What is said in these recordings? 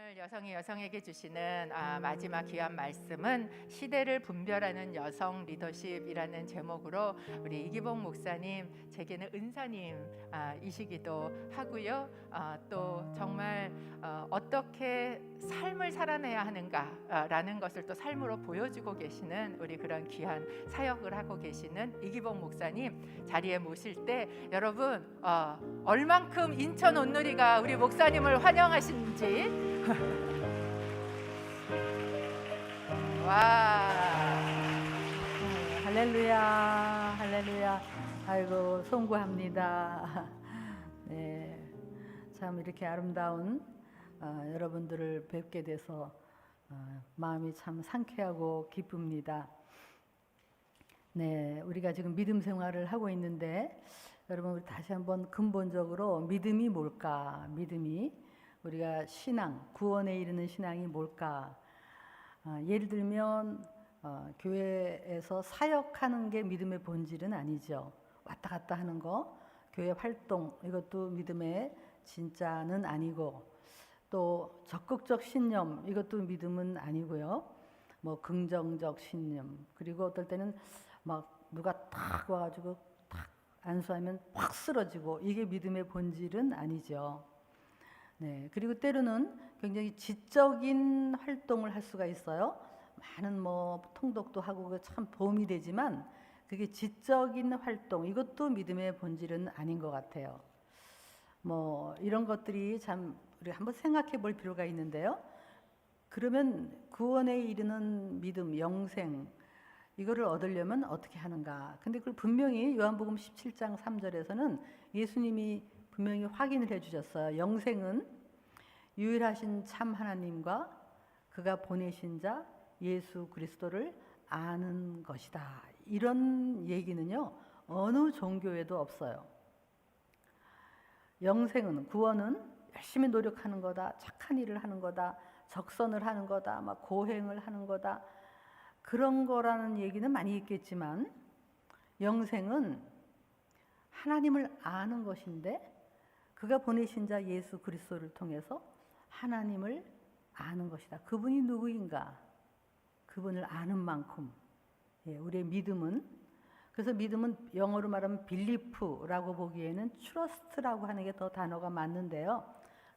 오늘 여성에게 주시는 마지막 귀한 말씀은 시대를 분별하는 여성 리더십이라는 제목으로 우리 이기복 목사님, 제게는 은사님이시기도 하고요. 또 정말 어떻게 삶을 살아내야 하는가라는 것을 또 삶으로 보여주고 계시는 우리 그런 귀한 사역을 하고 계시는 이기복 목사님 자리에 모실 때 여러분 얼만큼 인천 온누리가 우리 목사님을 환영하시는지 와, 할렐루야, 할렐루야. 아이고 송구합니다. 네, 참 이렇게 아름다운 여러분들을 뵙게 돼서 마음이 참 상쾌하고 기쁩니다. 네, 우리가 지금 믿음 생활을 하고 있는데 여러분 우리 다시 한번 근본적으로 믿음이 뭘까? 믿음이 우리가 신앙, 구원에 이르는 신앙이 뭘까? 예를 들면 교회에서 사역하는 게 믿음의 본질은 아니죠. 왔다 갔다 하는 거, 교회 활동 이것도 믿음의 진짜는 아니고, 또 적극적 신념 이것도 믿음은 아니고요. 뭐 긍정적 신념, 그리고 어떨 때는 막 누가 탁 와가지고 탁 안수하면 확 쓰러지고, 이게 믿음의 본질은 아니죠. 네, 그리고 때로는 굉장히 지적인 활동을 할 수가 있어요. 많은 뭐 통독도 하고 참 도움이 되지만 그게 지적인 활동, 이것도 믿음의 본질은 아닌 것 같아요. 뭐 이런 것들이 참 우리 한번 생각해 볼 필요가 있는데요. 그러면 구원에 이르는 믿음, 영생 이거를 얻으려면 어떻게 하는가? 근데 그걸 분명히 요한복음 17장 3절에서는 예수님이 분명히 확인을 해 주셨어요. 영생은 유일하신 참 하나님과 그가 보내신 자 예수 그리스도를 아는 것이다. 이런 얘기는요, 어느 종교에도 없어요. 영생은, 구원은 열심히 노력하는 거다, 착한 일을 하는 거다, 적선을 하는 거다, 막 고행을 하는 거다, 그런 거라는 얘기는 많이 있겠지만, 영생은 하나님을 아는 것인데 그가 보내신 자 예수 그리스도를 통해서 하나님을 아는 것이다. 그분이 누구인가? 그분을 아는 만큼, 우리의 믿음은, 그래서 믿음은 영어로 말하면 빌리프라고 보기에는 트러스트라고 하는 게 더 단어가 맞는데요.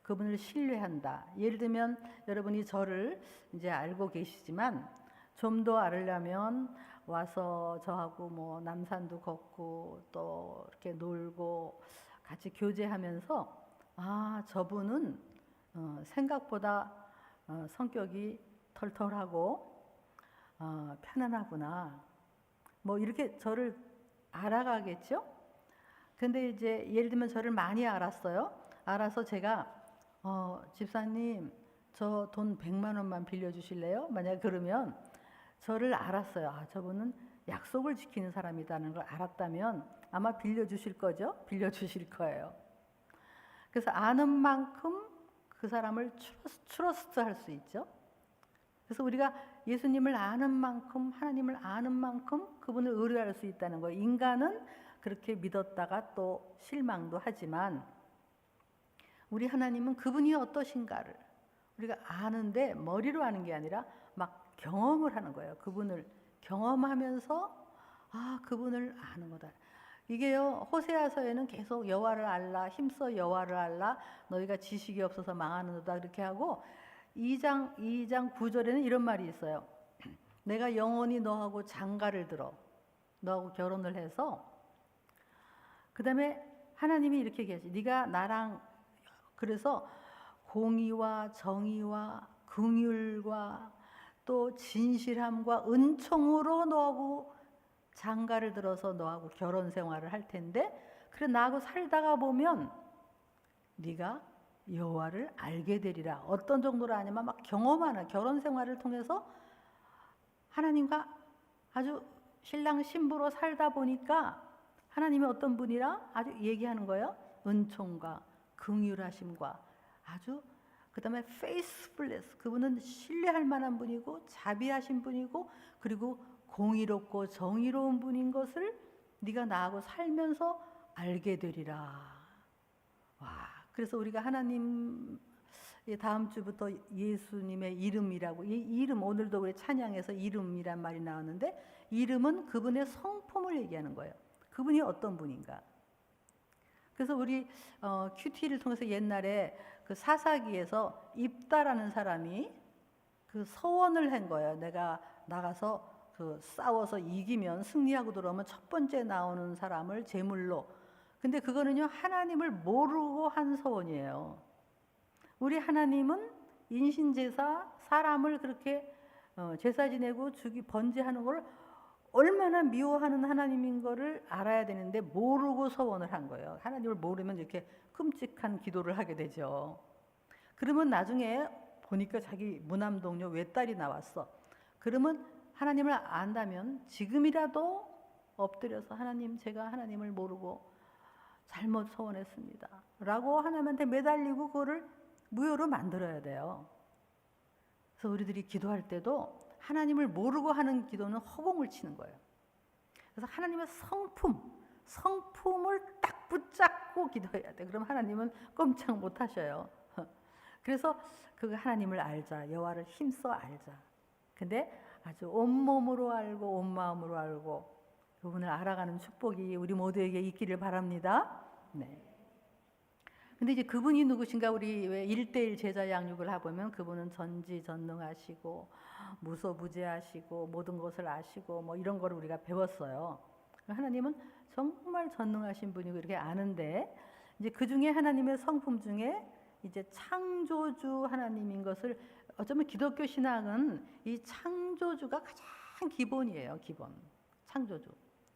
그분을 신뢰한다. 예를 들면 여러분이 저를 이제 알고 계시지만 좀 더 알으려면 와서 저하고 뭐 남산도 걷고 또 이렇게 놀고 같이 교제하면서 저분은 생각보다 성격이 털털하고 편안하구나, 뭐 이렇게 저를 알아가겠죠. 근데 이제 예를 들면 저를 많이 알았어요. 알아서 제가 집사님 저 돈 100만 원만 빌려주실래요? 만약 그러면 저를 알았어요. 저분은 약속을 지키는 사람이라는 걸 알았다면 아마 빌려주실 거죠? 빌려주실 거예요. 그래서 아는 만큼 그 사람을 트러스트 할 수 있죠. 그래서 우리가 예수님을 아는 만큼, 하나님을 아는 만큼 그분을 의뢰할 수 있다는 거예요. 인간은 그렇게 믿었다가 또 실망도 하지만 우리 하나님은 그분이 어떠신가를 우리가 아는데 머리로 아는 게 아니라 막 경험을 하는 거예요. 그분을 경험하면서 그분을 아는 거다. 이게요, 호세아서에는 계속 여호와를 알라, 힘써 여호와를 알라, 너희가 지식이 없어서 망하는도다 그렇게 하고, 2장 9절에는 이런 말이 있어요. 내가 영원히 너하고 장가를 들어 너하고 결혼을 해서, 그 다음에 하나님이 이렇게 얘기하지. 네가 나랑, 그래서 공의와 정의와 긍휼과 또 진실함과 은총으로 너하고 장가를 들어서 너하고 결혼 생활을 할 텐데, 그래 나하고 살다가 보면 네가 여호와를 알게 되리라. 어떤 정도로 아니면 막 경험하는 결혼 생활을 통해서 하나님과 아주 신랑 신부로 살다 보니까 하나님이 어떤 분이라 아주 얘기하는 거예요. 은총과 긍휼하심과 아주, 그 다음에 faithfulness, 그분은 신뢰할 만한 분이고 자비하신 분이고 그리고 공의롭고 정의로운 분인 것을 네가 나하고 살면서 알게 되리라. 와, 그래서 우리가 하나님 이 다음 주부터 예수님의 이름이라고, 이 이름, 오늘도 우리 찬양에서 이름이란 말이 나왔는데, 이름은 그분의 성품을 얘기하는 거예요. 그분이 어떤 분인가. 그래서 우리 큐티를 통해서 옛날에 그 사사기에서 입다라는 사람이 그 서원을 한 거예요. 내가 나가서 그 싸워서 이기면, 승리하고 들어오면 첫 번째 나오는 사람을 제물로. 근데 그거는요, 하나님을 모르고 한 서원이에요. 우리 하나님은 인신제사, 사람을 그렇게 제사 지내고 번제하는 걸 얼마나 미워하는 하나님인 거를 알아야 되는데 모르고 서원을 한 거예요. 하나님을 모르면 이렇게 끔찍한 기도를 하게 되죠. 그러면 나중에 보니까 자기 무남 동료 외딸이 나왔어. 그러면 하나님을 안다면 지금이라도 엎드려서 하나님, 제가 하나님을 모르고 잘못 서원했습니다 라고 하나님한테 매달리고 그거를 무효로 만들어야 돼요. 그래서 우리들이 기도할 때도 하나님을 모르고 하는 기도는 허공을 치는 거예요. 그래서 하나님의 성품을 딱 붙잡고 기도해야 돼. 그럼 하나님은 꼼짝 못 하셔요. 그래서 그 하나님을 알자, 여호와를 힘써 알자. 근데 아주 온몸으로 알고 온 마음으로 알고 그분을 알아가는 축복이 우리 모두에게 있기를 바랍니다. 네. 근데 이제 그분이 누구신가? 우리 왜 1:1 제자 양육을 해보면 그분은 전지전능하시고 무소부재하시고 모든 것을 아시고 뭐 이런 거를 우리가 배웠어요. 하나님은 정말 전능하신 분이고 이렇게 아는데, 이제 그 중에 하나님의 성품 중에 이제 창조주 하나님인 것을, 어쩌면 기독교 신앙은 이 창조주가 가장 기본이에요. 기본. 창조주.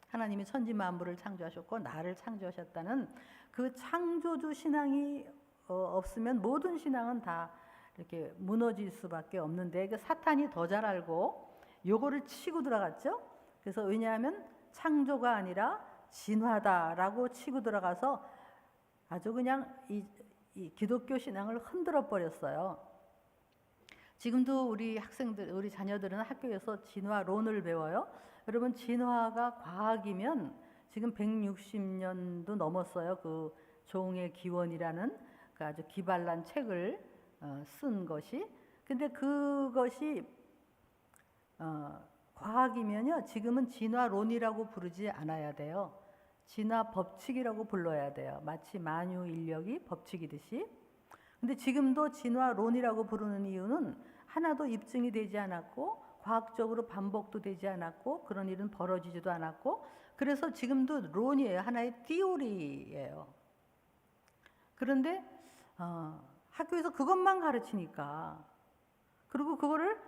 하나님이 천지 만물을 창조하셨고 나를 창조하셨다는 그 창조주 신앙이 없으면 모든 신앙은 다 이렇게 무너질 수밖에 없는데, 그 사탄이 더 잘 알고 요거를 치고 들어갔죠. 그래서 왜냐하면 창조가 아니라 진화다라고 치고 들어가서 아주 그냥 이 기독교 신앙을 흔들어 버렸어요. 지금도 우리 학생들, 우리 자녀들은 학교에서 진화론을 배워요. 여러분, 진화가 과학이면 지금 160년도 넘었어요. 그 종의 기원이라는 그 아주 기발난 책을 쓴 것이. 근데 그것이 과학이면요, 지금은 진화론이라고 부르지 않아야 돼요. 진화 법칙이라고 불러야 돼요. 마치 만유인력이 법칙이듯이. 근데 지금도 진화론이라고 부르는 이유는 하나도 입증이 되지 않았고 과학적으로 반복도 되지 않았고 그런 일은 벌어지지도 않았고, 그래서 지금도 론이에요. 하나의 티오리예요. 그런데 학교에서 그것만 가르치니까, 그리고 그거를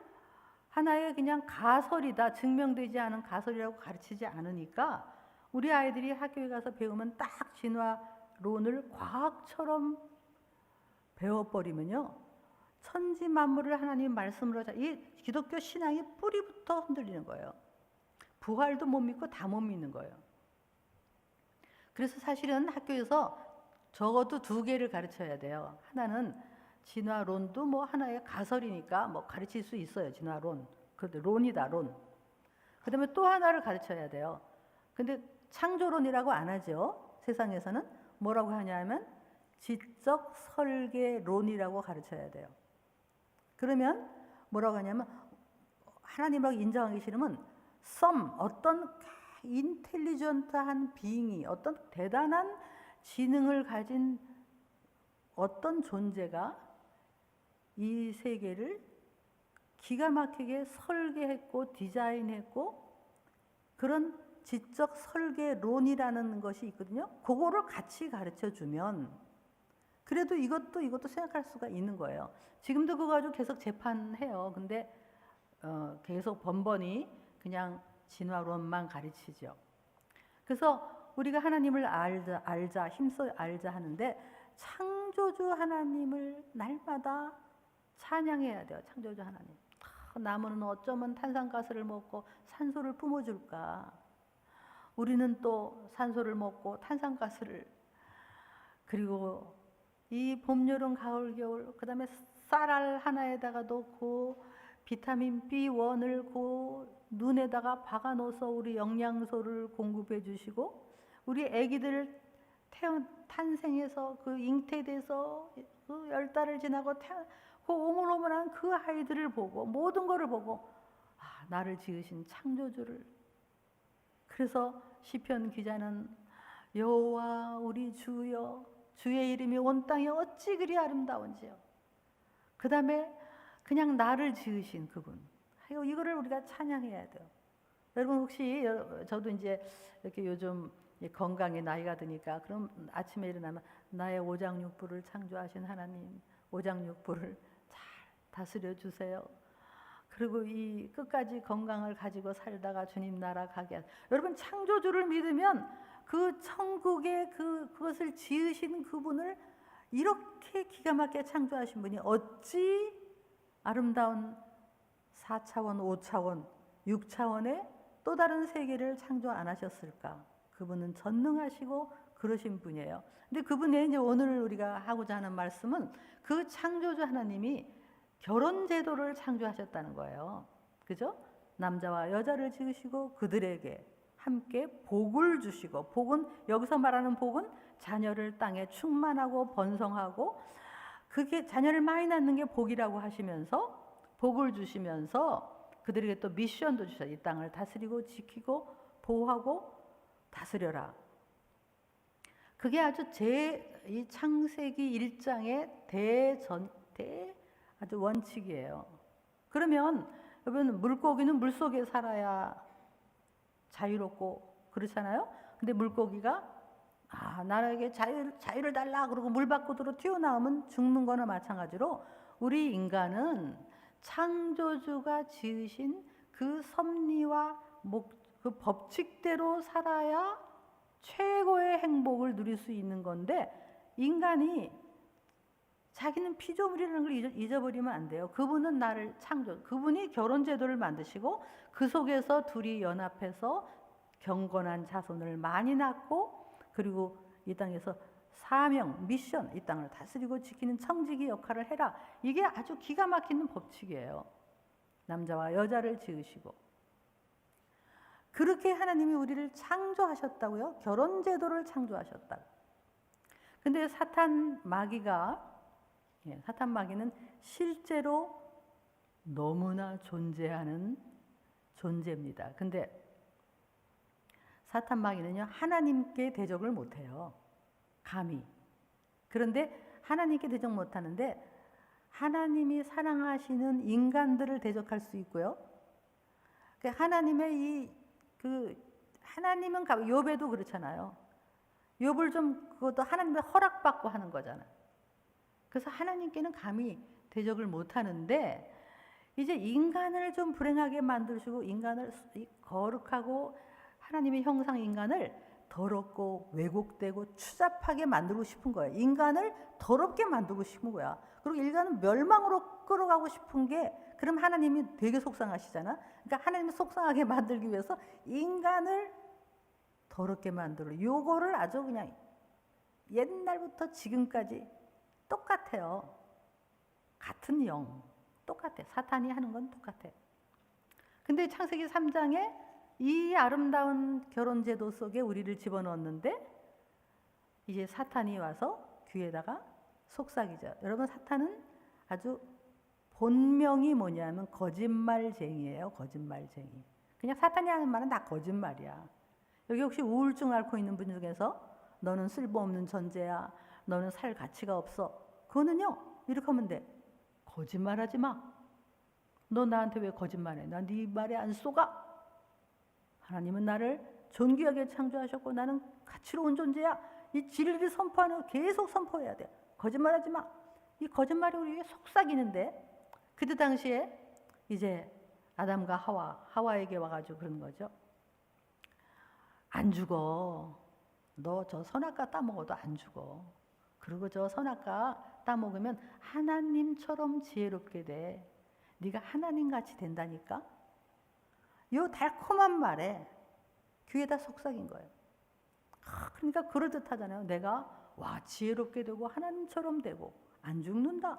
하나의 그냥 가설이다, 증명되지 않은 가설이라고 가르치지 않으니까 우리 아이들이 학교에 가서 배우면 딱 진화론을 과학처럼 배워버리면요, 천지 만물을 하나님 말씀으로, 이 기독교 신앙이 뿌리부터 흔들리는 거예요. 부활도 못 믿고 다 못 믿는 거예요. 그래서 사실은 학교에서 적어도 2개를 가르쳐야 돼요. 하나는 진화론도 뭐 하나의 가설이니까 뭐 가르칠 수 있어요. 진화론. 그런데 론이다, 론. 그 다음에 또 하나를 가르쳐야 돼요. 근데 창조론이라고 안 하죠. 세상에서는 뭐라고 하냐면 지적 설계론이라고 가르쳐야 돼요. 그러면 뭐라고 하냐면, 하나님이라고 인정하기 싫으면 어떤 인텔리전트한 빙이, 어떤 대단한 지능을 가진 어떤 존재가 이 세계를 기가 막히게 설계했고 디자인했고, 그런 지적 설계론이라는 것이 있거든요. 그거를 같이 가르쳐주면 그래도 이것도 생각할 수가 있는 거예요. 지금도 그거 가지고 계속 재판해요. 근데 계속 번번이 그냥 진화론만 가르치죠. 그래서 우리가 하나님을 알자, 힘써 알자 하는데, 창조주 하나님을 날마다 찬양해야 돼요. 창조주 하나님. 나무는 어쩌면 탄산가스를 먹고 산소를 뿜어줄까. 우리는 또 산소를 먹고 탄산가스를, 그리고 이 봄, 여름, 가을, 겨울, 그 다음에 쌀알 하나에다가 넣고 비타민 B1을 그 눈에다가 박아 넣어서 우리 영양소를 공급해 주시고, 우리 아기들 탄생해서 그 잉태돼서 그 10달을 지나고 그 오물오물한 그 아이들을 보고 모든 것을 보고 나를 지으신 창조주를. 그래서 시편 기자는 여호와 우리 주여 주의 이름이 온 땅에 어찌 그리 아름다운지요. 그 다음에 그냥 나를 지으신 그분. 이거를 우리가 찬양해야 돼요. 여러분 혹시 저도 이제 이렇게 요즘 건강에 나이가 드니까 그럼 아침에 일어나면 나의 오장육부를 창조하신 하나님, 오장육부를 잘 다스려 주세요. 그리고 이 끝까지 건강을 가지고 살다가 주님 나라 가게 하세요. 여러분 창조주를 믿으면 그 천국의 그것을 지으신 그분을 이렇게 기가 막히게 창조하신 분이 어찌 아름다운 4차원, 5차원, 6차원의 또 다른 세계를 창조 안 하셨을까? 그분은 전능하시고 그러신 분이에요. 근데 그분의 이제 오늘 우리가 하고자 하는 말씀은 그 창조주 하나님이 결혼 제도를 창조하셨다는 거예요. 그죠? 남자와 여자를 지으시고 그들에게 함께 복을 주시고, 복은 여기서 말하는 복은 자녀를 땅에 충만하고 번성하고 그게 자녀를 많이 낳는 게 복이라고 하시면서 복을 주시면서 그들에게 또 미션도 주셔요. 이 땅을 다스리고 지키고 보호하고 다스려라. 그게 아주 이 창세기 1장의 아주 원칙이에요. 그러면 여러분 물고기는 물속에 살아야 자유롭고 그렇잖아요. 근데 물고기가 나에게 자유를 달라 그러고 물 밖으로 튀어나오면 죽는 거나 마찬가지로 우리 인간은 창조주가 지으신 그 섭리와 그 법칙대로 살아야 최고의 행복을 누릴 수 있는 건데 인간이 자기는 피조물이라는 걸 잊어버리면 안 돼요. 그분은 나를 그분이 결혼 제도를 만드시고 그 속에서 둘이 연합해서 경건한 자손을 많이 낳고 그리고 이 땅에서 사명, 미션, 이 땅을 다스리고 지키는 청지기 역할을 해라. 이게 아주 기가 막히는 법칙이에요. 남자와 여자를 지으시고 그렇게 하나님이 우리를 창조하셨다고요. 결혼 제도를 창조하셨다. 근데 사탄 마귀는 실제로 너무나 존재하는 존재입니다. 근데 사탄 마귀는요, 하나님께 대적을 못해요. 감히. 그런데 하나님께 대적 못하는데 하나님이 사랑하시는 인간들을 대적할 수 있고요. 하나님의 하나님은 욥에도 그렇잖아요. 욥을 그것도 하나님의 허락받고 하는 거잖아요. 그래서 하나님께는 감히 대적을 못하는데 이제 인간을 좀 불행하게 만드시고 인간을 거룩하고 하나님의 형상 인간을 더럽고 왜곡되고 추잡하게 만들고 싶은 거예요. 인간을 더럽게 만들고 싶은 거야. 그리고 인간은 멸망으로 끌어가고 싶은 게 그럼 하나님이 되게 속상하시잖아. 그러니까 하나님을 속상하게 만들기 위해서 인간을 더럽게 만들어. 요거를 아주 그냥 옛날부터 지금까지 똑같아요. 같은 영. 똑같아. 사탄이 하는 건 똑같아. 근데 창세기 3장에 이 아름다운 결혼제도 속에 우리를 집어넣었는데 이제 사탄이 와서 귀에다가 속삭이죠. 여러분 사탄은 아주 본명이 뭐냐면 거짓말쟁이에요. 거짓말쟁이. 그냥 사탄이 하는 말은 다 거짓말이야. 여기 혹시 우울증 앓고 있는 분 중에서 너는 쓸모없는 존재야. 너는 살 가치가 없어. 그거는요. 이렇게 하면 돼. 거짓말하지 마. 너 나한테 왜 거짓말해? 나 네 말에 안 속아. 하나님은 나를 존귀하게 창조하셨고 나는 가치로운 존재야. 이 진리를 선포하는 계속 선포해야 돼. 거짓말하지 마. 이 거짓말이 우리에게 속삭이는데 그때 당시에 이제 아담과 하와에게 와가지고 그런 거죠. 안 죽어. 너 저 선악과 따먹어도 안 죽어. 그리고 저 선악과 따먹으면 하나님처럼 지혜롭게 돼. 네가 하나님같이 된다니까. 이 달콤한 말에 귀에다 속삭인 거예요. 그러니까 그럴듯하잖아요. 내가 지혜롭게 되고 하나님처럼 되고 안 죽는다.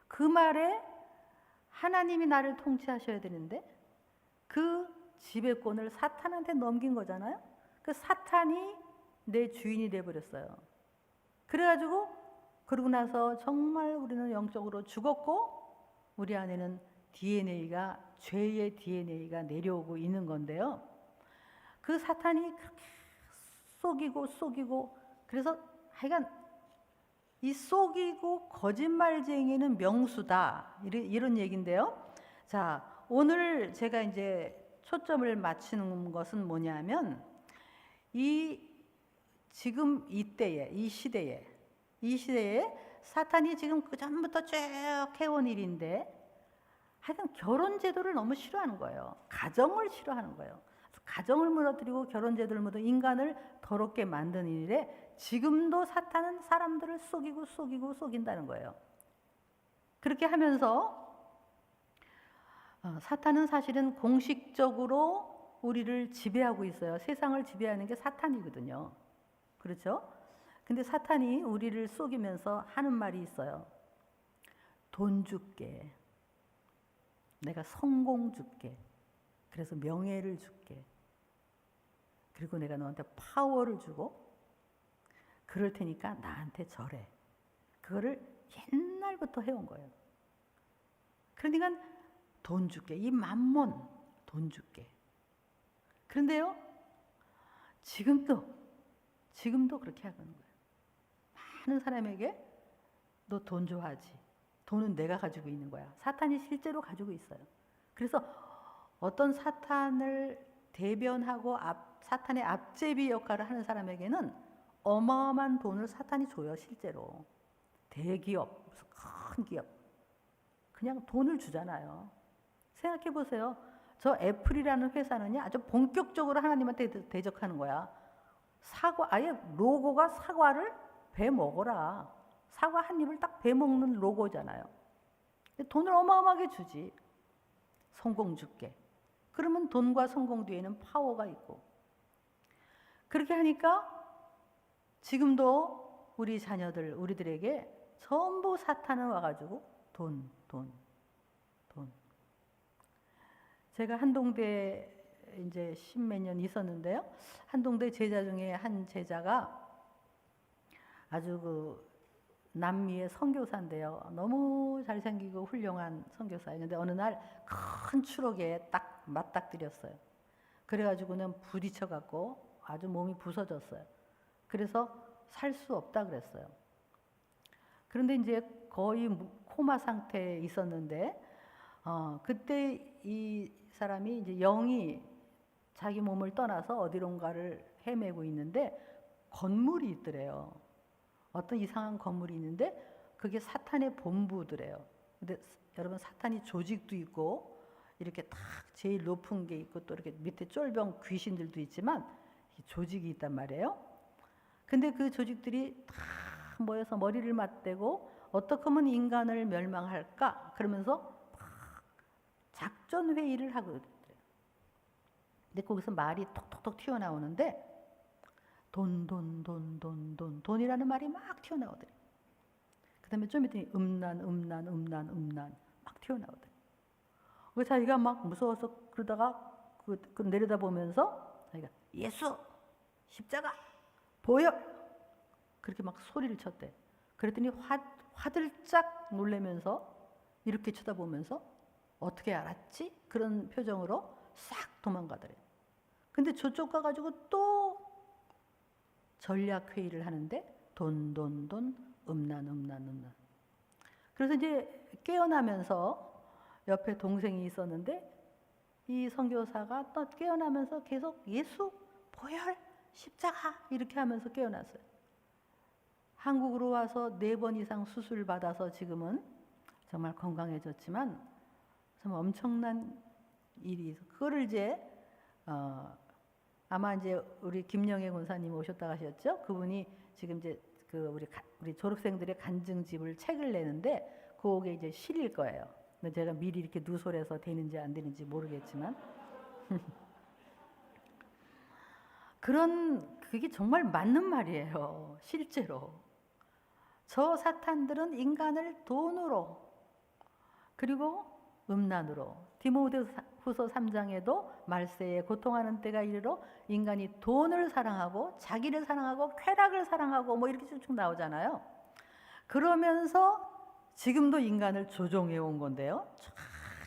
그 말에 하나님이 나를 통치하셔야 되는데 그 지배권을 사탄한테 넘긴 거잖아요. 그 사탄이 내 주인이 돼버렸어요. 그래가지고 그러고 나서 정말 우리는 영적으로 죽었고 우리 안에는 DNA가 죄의 DNA가 내려오고 있는 건데요. 그 사탄이 그렇게 속이고 그래서 하여간 이 속이고 거짓말쟁이는 명수다 이런 얘기인데요. 자, 오늘 제가 이제 초점을 맞추는 것은 뭐냐면 지금 이 시대에 사탄이 지금 그 전부터 쭉 해온 일인데 하여간 결혼 제도를 너무 싫어하는 거예요. 가정을 싫어하는 거예요. 가정을 무너뜨리고 결혼 제도를 무너뜨리고 인간을 더럽게 만드는 일에 지금도 사탄은 사람들을 속인다는 거예요. 그렇게 하면서 사탄은 사실은 공식적으로 우리를 지배하고 있어요. 세상을 지배하는 게 사탄이거든요. 그렇죠? 근데 사탄이 우리를 속이면서 하는 말이 있어요. 돈 줄게. 내가 성공 줄게. 그래서 명예를 줄게. 그리고 내가 너한테 파워를 주고 그럴 테니까 나한테 절해. 그거를 옛날부터 해온 거예요. 그러니까 돈 줄게. 이 만몬 돈 줄게. 그런데요, 지금도 그렇게 하고 있는 거예요. 많은 사람에게 너 돈 좋아하지? 돈은 내가 가지고 있는 거야. 사탄이 실제로 가지고 있어요. 그래서 어떤 사탄을 대변하고 사탄의 앞제비 역할을 하는 사람에게는 어마어마한 돈을 사탄이 줘요. 실제로 대기업, 무슨 큰 기업 그냥 돈을 주잖아요. 생각해 보세요. 저 애플이라는 회사는요, 아주 본격적으로 하나님한테 대적하는 거야. 아예 로고가 사과를 배 먹어라. 사과 한 입을 딱 배 먹는 로고잖아요. 돈을 어마어마하게 주지. 성공 줄게. 그러면 돈과 성공 뒤에는 파워가 있고. 그렇게 하니까 지금도 우리 자녀들, 우리들에게 전부 사탄은 와가지고 돈. 제가 한동대 이제 10몇 년 있었는데요. 한동대 제자 중에 한 제자가 아주 남미의 선교사인데요. 너무 잘생기고 훌륭한 선교사예요. 근데 어느 날 큰 추럭에 딱 맞닥뜨렸어요. 그래가지고는 부딪혀갖고 아주 몸이 부서졌어요. 그래서 살 수 없다 그랬어요. 그런데 이제 거의 코마 상태에 있었는데 그때 이 사람이 이제 영이 자기 몸을 떠나서 어디론가를 헤매고 있는데 건물이 있더래요. 어떤 이상한 건물이 있는데 그게 사탄의 본부더래요. 근데 여러분 사탄이 조직도 있고 이렇게 딱 제일 높은 게 있고 또 이렇게 밑에 쫄병 귀신들도 있지만 조직이 있단 말이에요. 근데 그 조직들이 다 모여서 머리를 맞대고 어떻게 하면 인간을 멸망할까 그러면서 작전 회의를 하고 있더래요. 근데 거기서 말이 톡톡톡 튀어나오는데 돈이라는 말이 막 튀어나오더래요. 그 다음에 좀 있더니 음란 막 튀어나오더래요. 그 자기가 막 무서워서 그러다가 그 내려다보면서 자기가 예수 십자가 보여 그렇게 막 소리를 쳤대. 그랬더니 화들짝 놀라면서 이렇게 쳐다보면서 어떻게 알았지? 그런 표정으로 싹 도망가더래요. 근데 저쪽 가가지고 또 전략 회의를 하는데 돈, 음란. 그래서 이제 깨어나면서 옆에 동생이 있었는데 이 선교사가 또 깨어나면서 계속 예수, 보혈, 십자가 이렇게 하면서 깨어났어요. 한국으로 와서 4번 이상 수술 받아서 지금은 정말 건강해졌지만 정말 엄청난 일이 있어. 그거를 이제 아마 이제 우리 김영애 권사님 오셨다 가셨죠? 그분이 지금 이제 우리 졸업생들의 간증집을 책을 내는데 그게 이제 실릴 거예요. 근데 제가 미리 이렇게 누설해서 되는지 안 되는지 모르겠지만 그게 정말 맞는 말이에요. 실제로 저 사탄들은 인간을 돈으로 그리고 음란으로 디모데후서 3장에도 말세에 고통하는 때가 이르러 인간이 돈을 사랑하고 자기를 사랑하고 쾌락을 사랑하고 뭐 이렇게 쭉쭉 나오잖아요. 그러면서 지금도 인간을 조종해 온 건데요. 쫙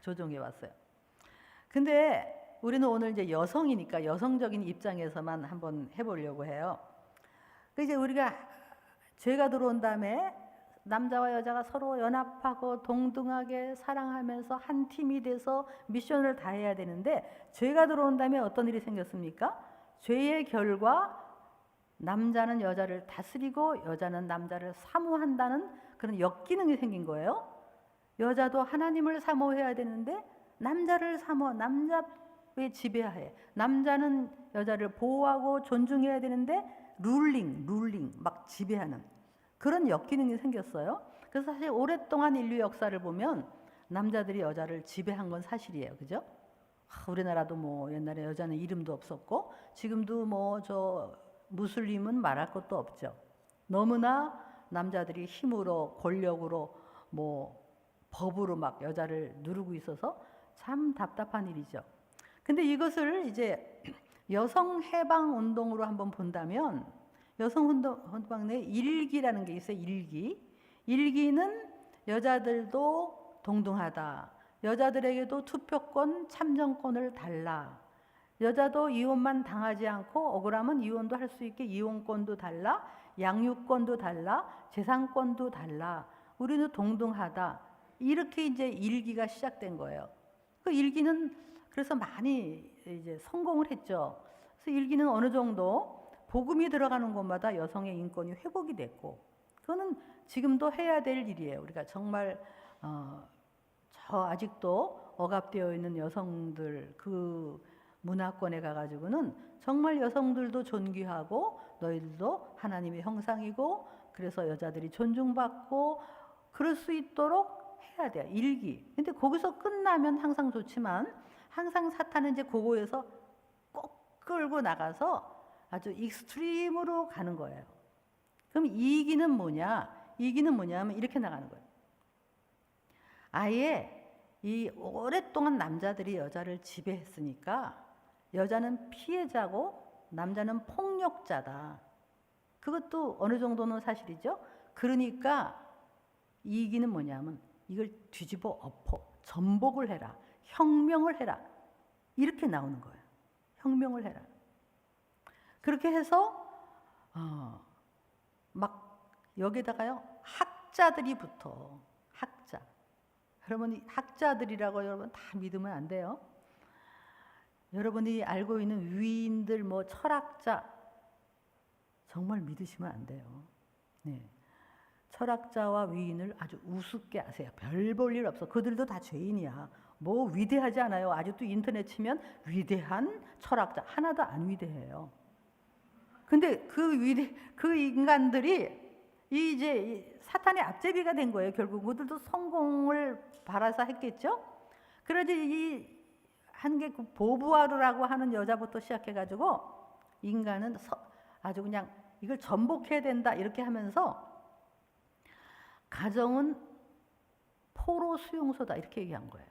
조종해 왔어요. 근데 우리는 오늘 이제 여성이니까 여성적인 입장에서만 한번 해보려고 해요. 이제 우리가 죄가 들어온 다음에 남자와 여자가 서로 연합하고 동등하게 사랑하면서 한 팀이 돼서 미션을 다해야 되는데, 죄가 들어온 다음에 어떤 일이 생겼습니까? 죄의 결과 남자는 여자를 다스리고 여자는 남자를 사모한다는 그런 역기능이 생긴 거예요. 여자도 하나님을 사모해야 되는데 남자를 사모, 남자의 지배하에, 남자는 여자를 보호하고 존중해야 되는데 룰링 막 지배하는 그런 역기능이 생겼어요. 그래서 사실 오랫동안 인류 역사를 보면 남자들이 여자를 지배한 건 사실이에요. 그죠? 우리나라도 뭐 옛날에 여자는 이름도 없었고, 지금도 뭐 저 무슬림은 말할 것도 없죠. 너무나 남자들이 힘으로, 권력으로, 뭐 법으로 막 여자를 누르고 있어서 참 답답한 일이죠. 근데 이것을 이제 여성 해방 운동으로 한번 본다면, 여성 운동 내에 일기라는 게 있어요. 일기는 여자들도 동등하다. 여자들에게도 투표권, 참정권을 달라. 여자도 이혼만 당하지 않고 억울하면 이혼도 할 수 있게 이혼권도 달라. 양육권도 달라. 재산권도 달라. 우리는 동등하다. 이렇게 이제 일기가 시작된 거예요. 그 일기는 그래서 많이 이제 성공을 했죠. 그래서 일기는 어느 정도 복음이 들어가는 곳마다 여성의 인권이 회복이 됐고, 그거는 지금도 해야 될 일이에요. 우리가 정말 저 아직도 억압되어 있는 여성들 그 문화권에 가가지고는 정말 여성들도 존귀하고 너희들도 하나님의 형상이고, 그래서 여자들이 존중받고 그럴 수 있도록 해야 돼요. 일기. 근데 거기서 끝나면 항상 좋지만 항상 사탄은 이제 그거에서 꼭 끌고 나가서 아주 익스트림으로 가는 거예요. 그럼 이기는 뭐냐? 이기는 뭐냐면 이렇게 나가는 거예요. 아예 이 오랫동안 남자들이 여자를 지배했으니까 여자는 피해자고 남자는 폭력자다. 그것도 어느 정도는 사실이죠. 그러니까 이기는 뭐냐면 이걸 뒤집어 엎어, 전복을 해라, 혁명을 해라, 이렇게 나오는 거예요. 혁명을 해라. 그렇게 해서 막 여기다가요 학자들이 붙어. 학자. 여러분 학자들이라고 여러분 다 믿으면 안 돼요. 여러분이 알고 있는 위인들, 뭐 철학자 정말 믿으시면 안 돼요. 네. 철학자와 위인을 아주 우습게 아세요. 별 볼 일 없어. 그들도 다 죄인이야. 뭐 위대하지 않아요. 아직도 인터넷 치면 위대한 철학자 하나도 안 위대해요. 근데 그 인간들이 이제 사탄의 앞제비가 된 거예요. 결국 그들도 성공을 바라서 했겠죠. 그래서 이 한 게 그 보부아르라고 하는 여자부터 시작해가지고 인간은 아주 그냥 이걸 전복해야 된다 이렇게 하면서 가정은 포로 수용소다 이렇게 얘기한 거예요.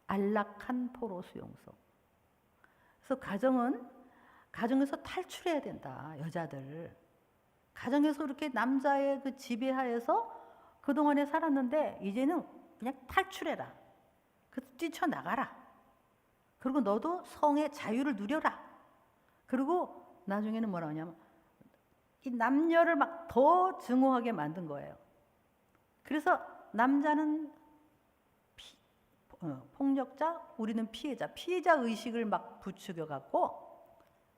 안락한 포로 수용소. 그래서 가정에서 탈출해야 된다. 여자들. 가정에서 이렇게 남자의 그 지배하에서 그동안에 살았는데 이제는 그냥 탈출해라. 뛰쳐나가라. 그리고 너도 성의 자유를 누려라. 그리고 나중에는 뭐라 하냐면 이 남녀를 막 더 증오하게 만든 거예요. 그래서 남자는 폭력자, 우리는 피해자. 피해자 의식을 막 부추겨 갖고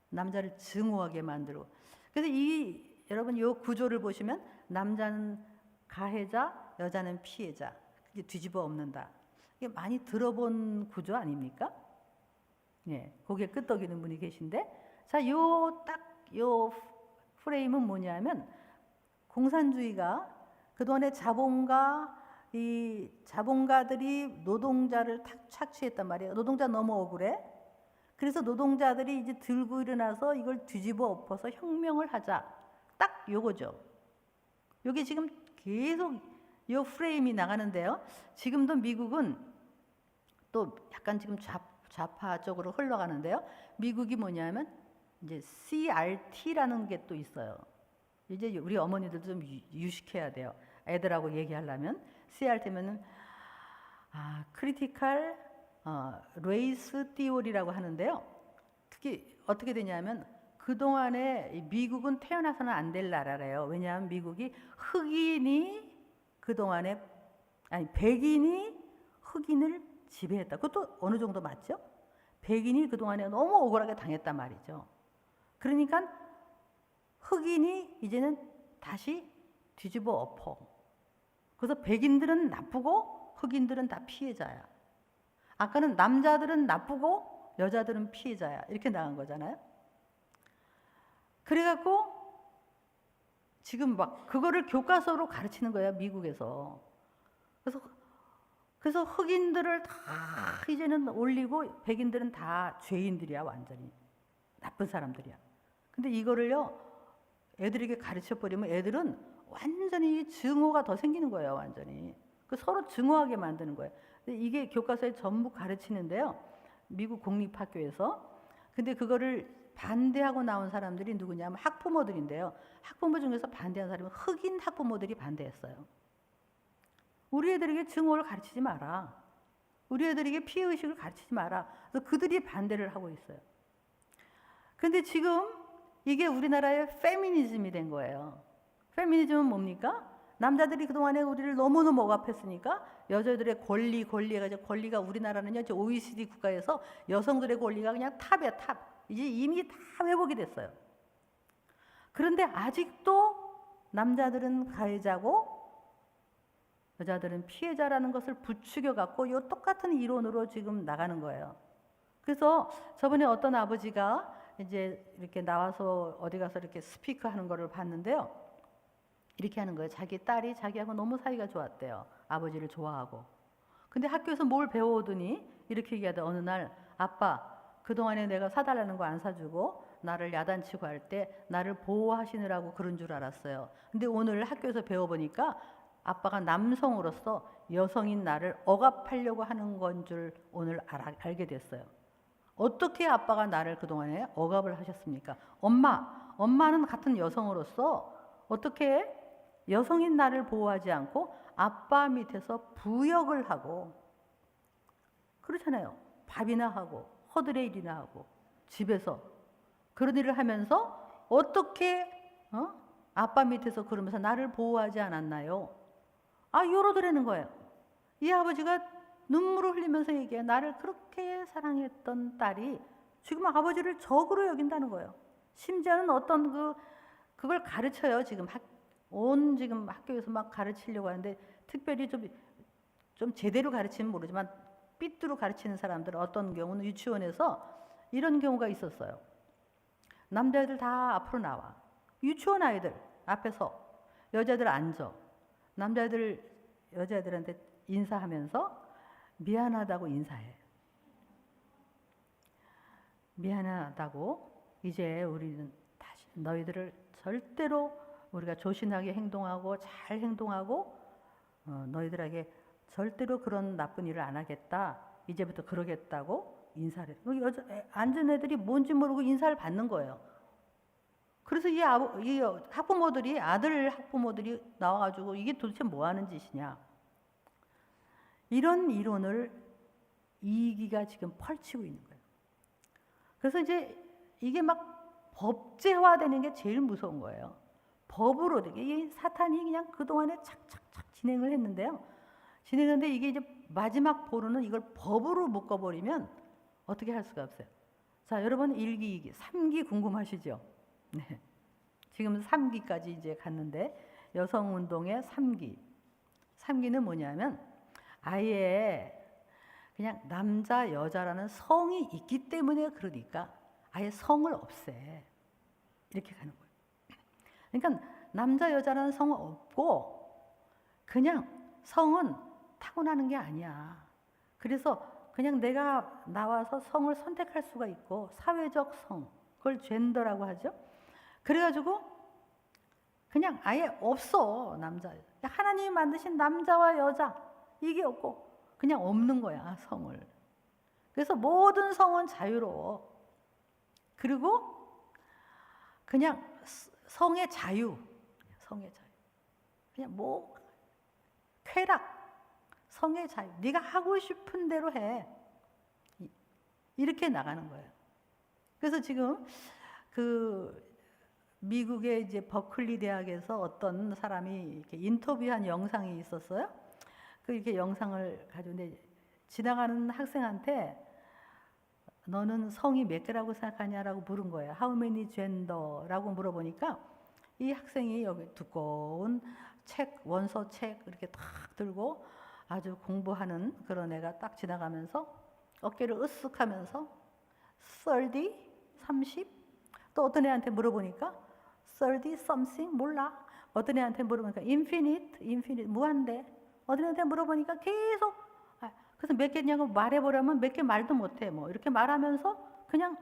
남자를 증오하게 만들고. 그래서 여러분 이 구조를 보시면 남자는 가해자, 여자는 피해자. 이게 뒤집어 엎는다. 이게 많이 들어본 구조 아닙니까? 예, 거기에 끄떡이는 분이 계신데, 자, 요 프레임은 뭐냐면 공산주의가 그동안에 자본가들이 노동자를 착취했단 말이에요. 노동자 너무 억울해. 그래서 노동자들이 이제 들고 일어나서 이걸 뒤집어 엎어서 혁명을 하자. 딱 요거죠. 요게 지금 계속 요 프레임이 나가는데요. 지금도 미국은 또 약간 지금 좌파 쪽으로 흘러가는데요. 미국이 뭐냐면 이제 CRT라는 게 또 있어요. 이제 우리 어머니들도 좀 유식해야 돼요. 애들하고 얘기하려면 CRT면은 크리티컬 레이스 티오리라고 하는데요. 특히 어떻게 되냐면 그동안에 미국은 태어나서는 안 될 나라래요. 왜냐하면 미국이 백인이 흑인을 지배했다. 그것도 어느 정도 맞죠? 백인이 그동안에 너무 억울하게 당했단 말이죠. 그러니까 흑인이 이제는 다시 뒤집어 엎어. 그래서 백인들은 나쁘고 흑인들은 다 피해자야. 아까는 남자들은 나쁘고 여자들은 피해자야. 이렇게 나간 거잖아요. 그래갖고 지금 막 그거를 교과서로 가르치는 거야, 미국에서. 그래서 흑인들을 다 이제는 올리고 백인들은 다 죄인들이야, 완전히. 나쁜 사람들이야. 근데 이거를요, 애들에게 가르쳐 버리면 애들은 완전히 증오가 더 생기는 거예요, 완전히. 서로 증오하게 만드는 거예요. 근데 이게 교과서에 전부 가르치는데요, 미국 공립학교에서. 근데 그거를 반대하고 나온 사람들이 누구냐면 학부모들인데요. 학부모 중에서 반대한 사람은 흑인 학부모들이 반대했어요. 우리 애들에게 증오를 가르치지 마라. 우리 애들에게 피해의식을 가르치지 마라. 그래서 그들이 반대를 하고 있어요. 근데 지금 이게 우리나라의 페미니즘이 된 거예요. 페미니즘은 뭡니까? 남자들이 그동안에 우리를 너무너무 억압했으니까 여자들의 권리가 권리가 우리나라는요, OECD 국가에서 여성들의 권리가 그냥 탑이야, 탑. 이제 이미 다 회복이 됐어요. 그런데 아직도 남자들은 가해자고 여자들은 피해자라는 것을 부추겨 갖고 이 똑같은 이론으로 지금 나가는 거예요. 그래서 저번에 어떤 아버지가 이제 이렇게 나와서 어디 가서 이렇게 스피커 하는 거를 봤는데요. 이렇게 하는 거예요. 자기 딸이 자기하고 너무 사이가 좋았대요. 아버지를 좋아하고. 근데 학교에서 뭘 배워오더니 이렇게 얘기하다 어느 날, 아빠, 그동안에 내가 사달라는 거 안 사주고 나를 야단치고 할 때 나를 보호하시느라고 그런 줄 알았어요. 근데 오늘 학교에서 배워보니까 아빠가 남성으로서 여성인 나를 억압하려고 하는 건 줄 오늘 알게 됐어요. 어떻게 아빠가 나를 그동안에 억압을 하셨습니까? 엄마는 같은 여성으로서 어떻게 여성인 나를 보호하지 않고 아빠 밑에서 부역을 하고 그렇잖아요. 밥이나 하고 허드레 일이나 하고 집에서 그런 일을 하면서 어떻게 아빠 밑에서 그러면서 나를 보호하지 않았나요? 요러더라는 거예요. 이 아버지가 눈물을 흘리면서 얘기해. 나를 그렇게 사랑했던 딸이 지금 아버지를 적으로 여긴다는 거예요. 심지어는 어떤 그걸 가르쳐요. 지금 지금 학교에서 막 가르치려고 하는데 특별히 좀 제대로 가르치면 모르지만 삐뚤어 가르치는 사람들은 어떤 경우는 유치원에서 이런 경우가 있었어요. 남자애들 다 앞으로 나와. 유치원 아이들 앞에서 여자들 앉아. 남자애들 여자애들한테 인사하면서 미안하다고 인사해. 미안하다고 이제 우리는 다시 너희들을 절대로 우리가 조신하게 행동하고 잘 행동하고 너희들에게 절대로 그런 나쁜 일을 안 하겠다. 이제부터 그러겠다고 인사를 해. 앉은 애들이 뭔지 모르고 인사를 받는 거예요. 그래서 이 학부모들이 아들 학부모들이 나와가지고 이게 도대체 뭐 하는 짓이냐. 이런 이론을 이기가 지금 펼치고 있는 거예요. 그래서 이제 이게 막 법제화되는 게 제일 무서운 거예요. 법으로 되게 이 사탄이 그냥 그동안에 착착착 진행을 했는데요. 진행했는데 이게 이제 마지막 보루는 이걸 법으로 묶어버리면 어떻게 할 수가 없어요. 자, 여러분 1기, 2기, 3기 궁금하시죠? 네. 지금 3기까지 이제 갔는데 여성운동의 3기. 3기는 뭐냐면 아예 그냥 남자, 여자라는 성이 있기 때문에 그러니까 아예 성을 없애. 이렇게 가는 거예요. 그러니까 남자, 여자라는 성은 없고 그냥 성은 타고나는 게 아니야. 그래서 그냥 내가 나와서 성을 선택할 수가 있고 사회적 성, 그걸 젠더라고 하죠. 그래가지고 그냥 아예 없어. 남자, 하나님이 만드신 남자와 여자 이게 없고 그냥 없는 거야, 성을. 그래서 모든 성은 자유로워. 그리고 그냥 성의 자유. 그냥 뭐 쾌락, 성의 자유, 네가 하고 싶은 대로 해. 이렇게 나가는 거예요. 그래서 지금 그 미국의 이제 버클리 대학에서 어떤 사람이 이렇게 인터뷰한 영상이 있었어요. 그 이렇게 영상을 가지고 지나가는 학생한테 너는 성이 몇 개라고 생각하냐라고 물은 거예요. How many gender라고 물어보니까 이 학생이 여기 두꺼운 책, 원서 책 이렇게 딱 들고 아주 공부하는 그런 애가 딱 지나가면서 어깨를 으쓱하면서 30, 30? 또 어떤 애한테 물어보니까 30 something 몰라. 어떤 애한테 물어보니까 infinite 무한대. 어떤 애한테 물어보니까 계속 그래서 몇 개냐고 말해보려면 몇 개 말도 못해. 뭐 이렇게 말하면서 그냥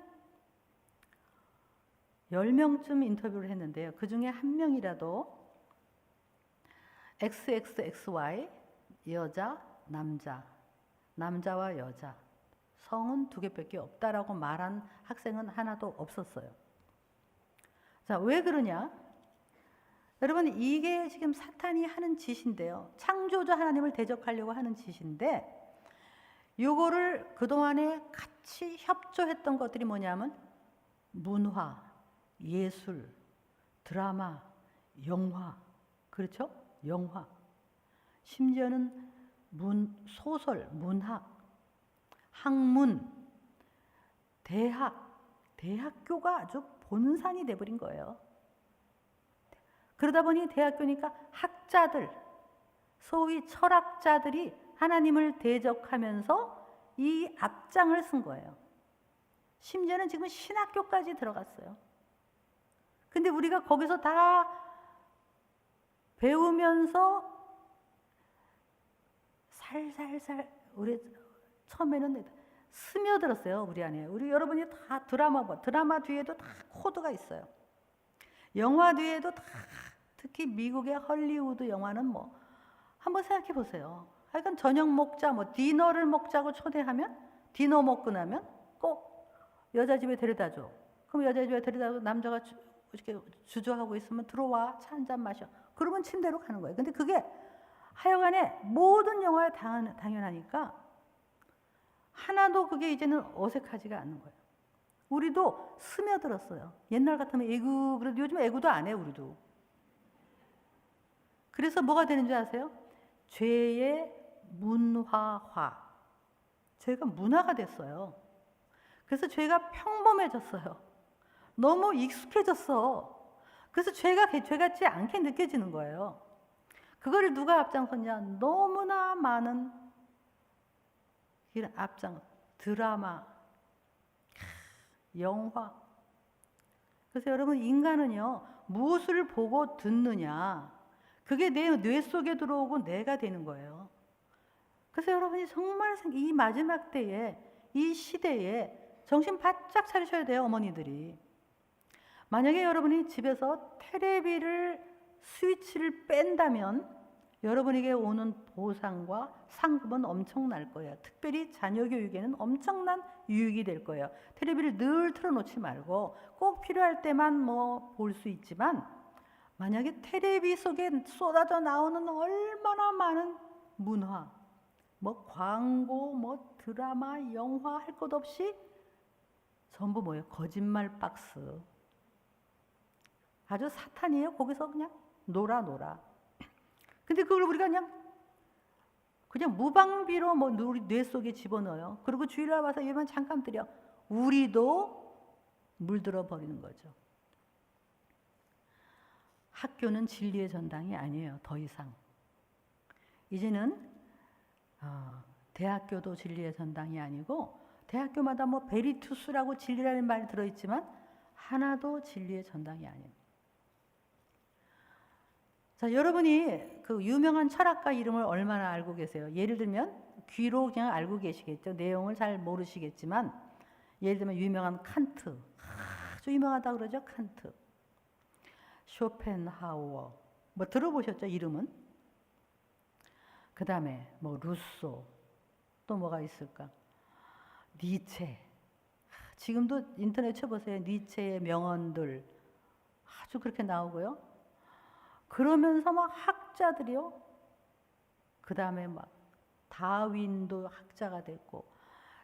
10명쯤 인터뷰를 했는데요. 그 중에 한 명이라도 XXXY 여자, 남자, 남자와 여자 성은 2개밖에 없다라고 말한 학생은 하나도 없었어요. 자, 왜 그러냐? 여러분 이게 지금 사탄이 하는 짓인데요. 창조주 하나님을 대적하려고 하는 짓인데 요거를 그동안에 같이 협조했던 것들이 뭐냐면 문화, 예술, 드라마, 영화, 그렇죠? 영화. 심지어는 소설, 문학, 학문, 대학교가 아주 본산이 돼버린 거예요. 그러다 보니 대학교니까 학자들, 소위 철학자들이 하나님을 대적하면서 이 앞장을 쓴 거예요. 심지어는 지금 신학교까지 들어갔어요. 근데 우리가 거기서 다 배우면서 살살살 우리 처음에는 스며들었어요. 우리 안에. 우리 여러분이 다 드라마 뒤에도 다 코드가 있어요. 영화 뒤에도 다 특히 미국의 헐리우드 영화는 뭐 한번 생각해 보세요. 하여간 저녁 먹자, 뭐 디너를 먹자고 초대하면 디너 먹고 나면 꼭 여자 집에 데려다 줘. 그럼 여자 집에 데려다 줘. 남자가 이렇게 주저하고 있으면 들어와, 차 한 잔 마셔. 그러면 침대로 가는 거예요. 근데 그게 하여간에 모든 영화에 당연하니까 하나도 그게 이제는 어색하지가 않는 거예요. 우리도 스며들었어요. 옛날 같으면 애구, 그래도 요즘 애구도 안 해, 우리도. 그래서 뭐가 되는 줄 아세요? 죄의 문화화. 죄가 문화가 됐어요. 그래서 죄가 평범해졌어요. 너무 익숙해졌어. 그래서 죄가 죄 같지 않게 느껴지는 거예요. 그거를 누가 앞장섰냐? 너무나 많은 이런 드라마, 영화. 그래서 여러분 인간은요 무엇을 보고 듣느냐 그게 내 뇌 속에 들어오고 내가 되는 거예요. 그래서 여러분이 정말 이 마지막 때에 이 시대에 정신 바짝 차리셔야 돼요. 어머니들이. 만약에 여러분이 집에서 테레비를 스위치를 뺀다면 여러분에게 오는 보상과 상급은 엄청날 거예요. 특별히 자녀 교육에는 엄청난 유익이 될 거예요. 테레비를 늘 틀어놓지 말고 꼭 필요할 때만 뭐 볼 수 있지만 만약에 테레비 속에 쏟아져 나오는 얼마나 많은 문화, 뭐 광고, 뭐 드라마, 영화 할 것 없이 전부 뭐예요? 거짓말 박스. 아주 사탄이에요. 거기서 그냥 놀아. 근데 그걸 우리가 그냥 무방비로 뭐 우리 뇌 속에 집어넣어요. 그리고 주일날 와서 예배만 잠깐 드려. 우리도 물들어 버리는 거죠. 학교는 진리의 전당이 아니에요. 더 이상. 이제는 대학교도 진리의 전당이 아니고 대학교마다 뭐 베리투스라고 진리라는 말이 들어있지만 하나도 진리의 전당이 아니에요. 자, 여러분이 그 유명한 철학가 이름을 얼마나 알고 계세요? 예를 들면 귀로 그냥 알고 계시겠죠. 내용을 잘 모르시겠지만 예를 들면 유명한 칸트. 아주 유명하다 그러죠. 칸트. 쇼펜하우어. 뭐 들어보셨죠? 이름은? 그 다음에 뭐 루소. 또 뭐가 있을까? 니체. 지금도 인터넷 쳐보세요. 니체의 명언들. 아주 그렇게 나오고요. 그러면서 막 학자들이요. 그 다음에 막 다윈도 학자가 됐고,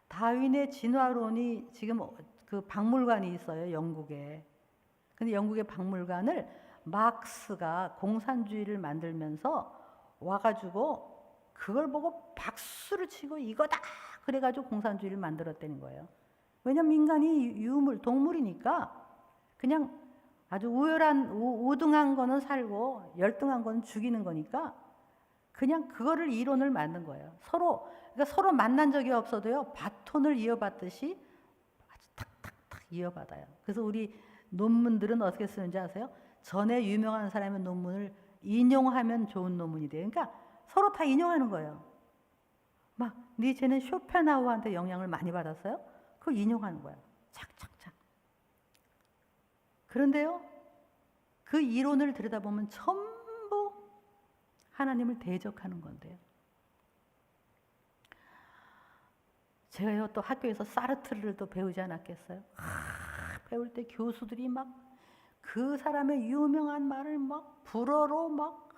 다윈의 진화론이 지금 그 박물관이 있어요, 영국에. 근데 영국의 박물관을 막스가 공산주의를 만들면서 와가지고 그걸 보고 박수를 치고 이거다! 그래가지고 공산주의를 만들었다는 거예요. 왜냐면 인간이 유물, 동물이니까 그냥 아주 우등한 거는 살고 열등한 거는 죽이는 거니까 그냥 그거를 이론을 만든 거예요. 그러니까 서로 만난 적이 없어도요, 바톤을 이어받듯이 아주 탁탁탁 이어받아요. 그래서 우리 논문들은 어떻게 쓰는지 아세요? 전에 유명한 사람의 논문을 인용하면 좋은 논문이 돼요. 그러니까 서로 다 인용하는 거예요. 막 니체는 쇼펜하우어한테 영향을 많이 받았어요. 그걸 인용하는 거예요. 착착착. 그런데요, 그 이론을 들여다보면 전부 하나님을 대적하는 건데요. 제가요 또 학교에서 사르트르를 또 배우지 않았겠어요? 배울 때 교수들이 막 그 사람의 유명한 말을 막 불어로 막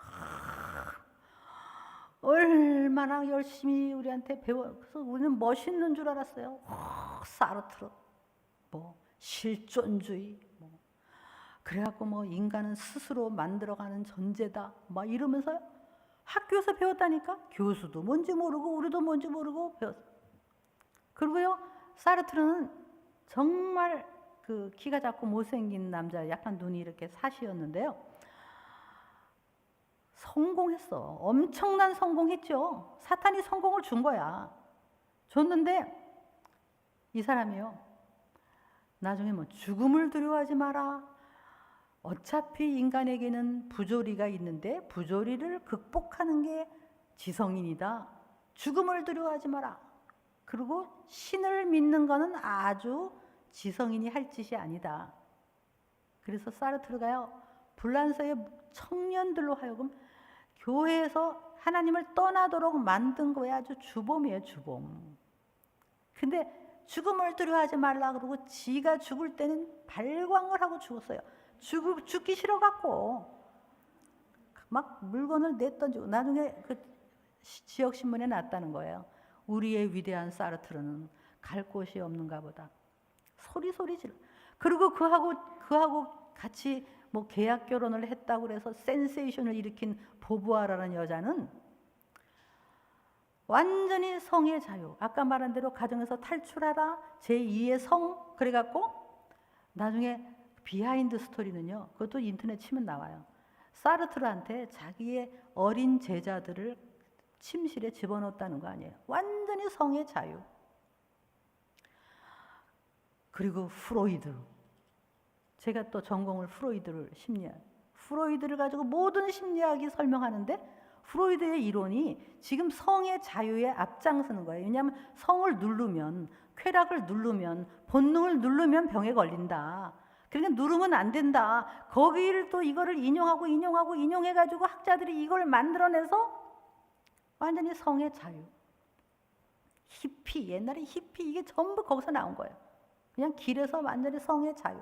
얼마나 열심히 우리한테 그래서 우리는 멋있는 줄 알았어요. 사르트르, 뭐 실존주의, 뭐 그래갖고 뭐 인간은 스스로 만들어가는 존재다, 막 이러면서 학교에서 배웠다니까. 교수도 뭔지 모르고 우리도 뭔지 모르고 배웠어요. 그리고요, 사르트르는 정말 그 키가 작고 못생긴 남자, 약간 눈이 이렇게 사시였는데요. 성공했어. 엄청난 성공했죠. 사탄이 성공을 준 거야. 줬는데 이 사람이요, 나중에 뭐 죽음을 두려워하지 마라. 어차피 인간에게는 부조리가 있는데 부조리를 극복하는 게 지성인이다. 죽음을 두려워하지 마라. 그리고 신을 믿는 거는 아주 지성인이 할 짓이 아니다. 그래서 사르트르가요, 불란서의 청년들로 하여금 교회에서 하나님을 떠나도록 만든 거야. 아주 주범이에요, 주범. 근데 죽음을 두려워하지 말라 그러고 지가 죽을 때는 발광을 하고 죽었어요. 죽기 싫어갖고 막 물건을 내던지고 나중에 그 지역 신문에 났다는 거예요. 우리의 위대한 사르트르는 갈 곳이 없는가 보다. 소리 지르. 그리고 그하고 같이 뭐 계약 결혼을 했다고 그래서 센세이션을 일으킨 보부아라는 여자는 완전히 성의 자유. 아까 말한 대로 가정에서 탈출하라. 제2의 성. 그래갖고 나중에 비하인드 스토리는요, 그것도 인터넷 치면 나와요. 사르트르한테 자기의 어린 제자들을 침실에 집어넣었다는 거 아니에요. 완전히 성의 자유. 그리고 프로이드. 제가 또 전공을 프로이드를 가지고 모든 심리학이 설명하는데 프로이드의 이론이 지금 성의 자유에 앞장서는 거예요. 왜냐하면 성을 누르면, 쾌락을 누르면, 본능을 누르면 병에 걸린다. 그러니까 누르면 안 된다. 거기를 또 이거를 인용해가지고 학자들이 이걸 만들어내서 완전히 성의 자유. 히피, 옛날에 히피 이게 전부 거기서 나온 거예요. 그냥 길에서 완전히 성의 자유.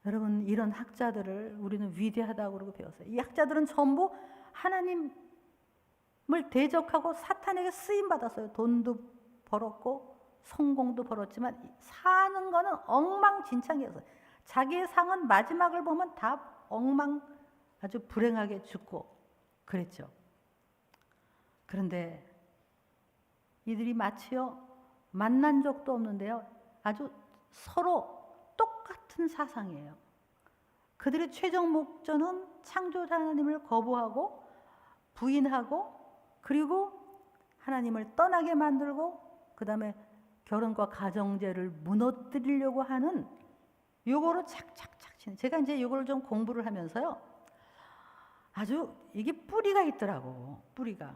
여러분, 이런 학자들을 우리는 위대하다고 그러고 배웠어요. 이 학자들은 전부 하나님을 대적하고 사탄에게 쓰임 받았어요. 돈도 벌었고 성공도 벌었지만 사는 거는 엉망진창이었어요. 자기의 상은 마지막을 보면 다 아주 불행하게 죽고 그랬죠. 그런데 이들이 마치요 만난 적도 없는데요, 아주 서로 똑같은 사상이에요. 그들의 최종 목적은 창조자 하나님을 거부하고 부인하고 그리고 하나님을 떠나게 만들고 그 다음에 결혼과 가정제를 무너뜨리려고 하는 요거로 착착착 치는. 제가 이제 요거를 좀 공부를 하면서요, 아주 이게 뿌리가 있더라고. 뿌리가.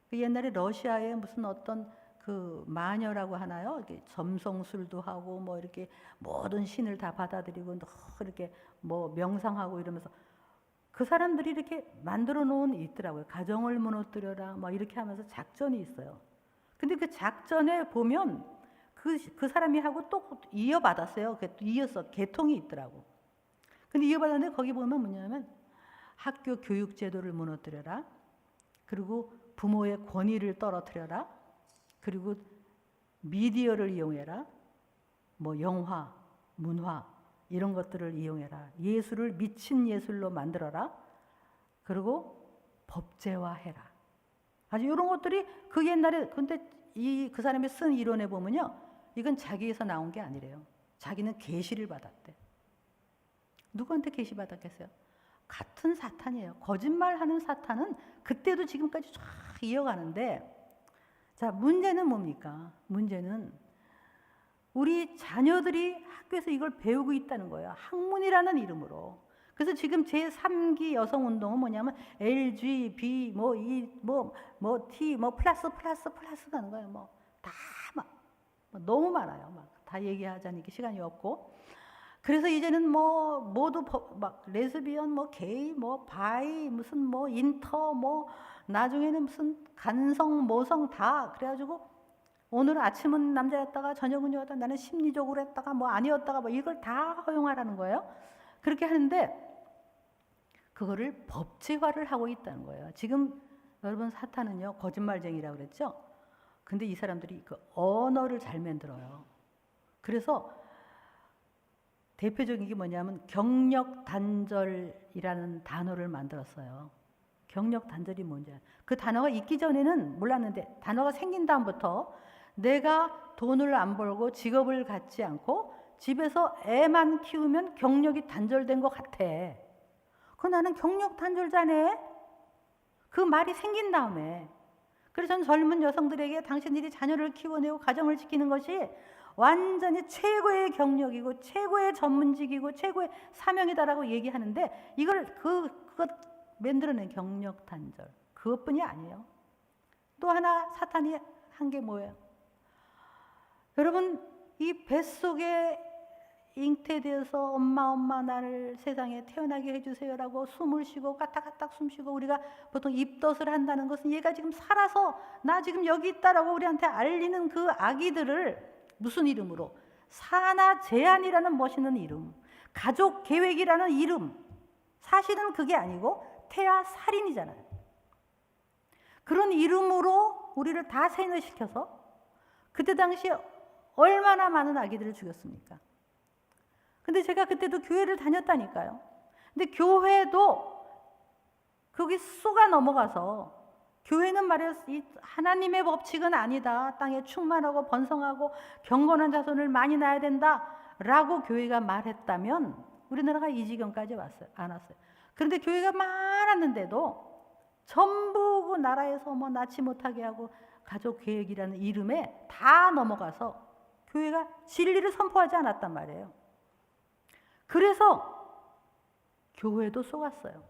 그 옛날에 러시아에 무슨 어떤 그 마녀라고 하나요? 이렇게 점성술도 하고 뭐 이렇게 모든 신을 다 받아들이고 이렇게 뭐 명상하고 이러면서 그 사람들이 이렇게 만들어 놓은 있더라고요. 가정을 무너뜨려라 뭐 이렇게 하면서 작전이 있어요. 근데 그 작전에 보면 그 사람이 하고 또 이어받았어요. 이어서 계통이 있더라고. 근데 이어받았는데 거기 보면 뭐냐면 학교 교육 제도를 무너뜨려라. 그리고 부모의 권위를 떨어뜨려라. 그리고 미디어를 이용해라. 뭐 영화, 문화 이런 것들을 이용해라. 예술을 미친 예술로 만들어라. 그리고 법제화해라. 아주 이런 것들이 그 옛날에 근데 그 사람이 쓴 이론에 보면요. 이건 자기에서 나온 게 아니래요. 자기는 계시를 받았대. 누구한테 계시 받았겠어요? 같은 사탄이에요. 거짓말하는 사탄은 그때도 지금까지 쫙 이어가는데 자, 문제는 뭡니까? 문제는 우리 자녀들이 학교에서 이걸 배우고 있다는 거예요. 학문이라는 이름으로. 그래서 지금 제3기 여성운동은 뭐냐면 LG, 뭐 T, 플러스 가는 거예요. 뭐 다 막 너무 많아요. 막 다 얘기하자니까 시간이 없고. 그래서 이제는 뭐 모두 막 레즈비언, 뭐 게이, 뭐 바이, 무슨 뭐 인터, 뭐 나중에는 무슨 간성, 모성 다 그래가지고 오늘 아침은 남자였다가 저녁은 여자였다가 나는 심리적으로 했다가 뭐 아니었다가 뭐 이걸 다 허용하라는 거예요. 그렇게 하는데 그거를 법제화를 하고 있다는 거예요. 지금 여러분 사탄은요 거짓말쟁이라고 그랬죠. 근데 이 사람들이 그 언어를 잘 만들어요. 그래서 대표적인 게 뭐냐면 경력단절이라는 단어를 만들었어요. 경력단절이 뭔지. 그 단어가 있기 전에는 몰랐는데 단어가 생긴 다음부터 내가 돈을 안 벌고 직업을 갖지 않고 집에서 애만 키우면 경력이 단절된 것 같아. 그 나는 경력단절자네. 그 말이 생긴 다음에. 그래서 저는 젊은 여성들에게 당신들이 자녀를 키워내고 가정을 지키는 것이 완전히 최고의 경력이고 최고의 전문직이고 최고의 사명이다라고 얘기하는데 이걸 그것 만들어낸 경력 단절 그것뿐이 아니에요. 또 하나 사탄이 한 게 뭐예요? 여러분 이 뱃속에 잉태되어서 엄마 나를 세상에 태어나게 해주세요라고 숨을 쉬고 까딱까딱 숨 쉬고 우리가 보통 입덧을 한다는 것은 얘가 지금 살아서 나 지금 여기 있다라고 우리한테 알리는 그 아기들을 무슨 이름으로? 산하 제한이라는 멋있는 이름, 가족 계획이라는 이름. 사실은 그게 아니고 태아 살인이잖아요. 그런 이름으로 우리를 다 세뇌시켜서 그때 당시에 얼마나 많은 아기들을 죽였습니까? 근데 제가 그때도 교회를 다녔다니까요. 근데 교회도 거기 쏘가 넘어가서 교회는 말이야 이 하나님의 법칙은 아니다. 땅에 충만하고 번성하고 경건한 자손을 많이 낳아야 된다라고 교회가 말했다면 우리나라가 이 지경까지 왔어요. 안 왔어요. 그런데 교회가 많았는데도 전부 그 나라에서 뭐 낳지 못하게 하고 가족 계획이라는 이름에 다 넘어가서 교회가 진리를 선포하지 않았단 말이에요. 그래서 교회도 속았어요.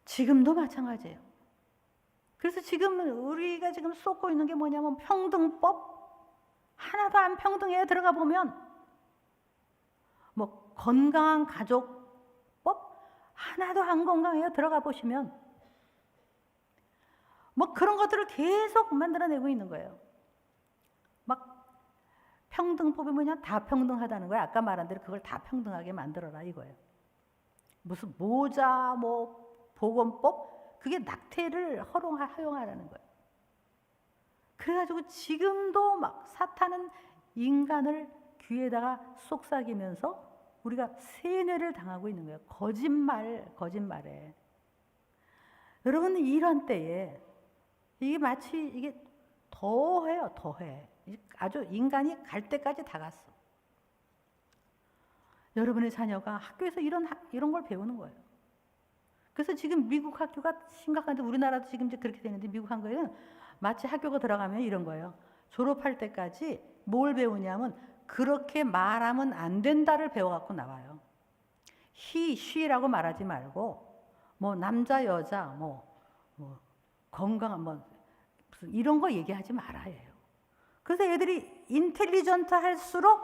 지금도 마찬가지예요. 그래서 지금 우리가 지금 쏟고 있는 게 뭐냐면 평등법. 하나도 안 평등해. 들어가 보면 뭐 건강한 가족법 하나도 안 건강해요. 들어가 보시면 뭐 그런 것들을 계속 만들어내고 있는 거예요. 막 평등법이 뭐냐? 다 평등하다는 거예요. 아까 말한 대로 그걸 다 평등하게 만들어라 이거예요. 무슨 모자 뭐 보건법 그게 낙태를 허용하라는 거예요. 그래가지고 지금도 막 사탄은 인간을 귀에다가 속삭이면서 우리가 세뇌를 당하고 있는 거예요. 거짓말에. 여러분 이런 때에 이게 마치 이게 더해요. 아주 인간이 갈 때까지 다 갔어. 여러분의 자녀가 학교에서 이런 걸 배우는 거예요. 그래서 지금 미국 학교가 심각한데 우리나라도 지금 이제 그렇게 되는데 미국 한국에는 마치 학교가 들어가면 이런 거예요. 졸업할 때까지 뭘 배우냐면 그렇게 말하면 안 된다를 배워갖고 나와요. he, she라고 말하지 말고 뭐 남자, 여자, 뭐 건강한 무슨 이런 거 얘기하지 말아야 해요. 그래서 애들이 인텔리전트 할수록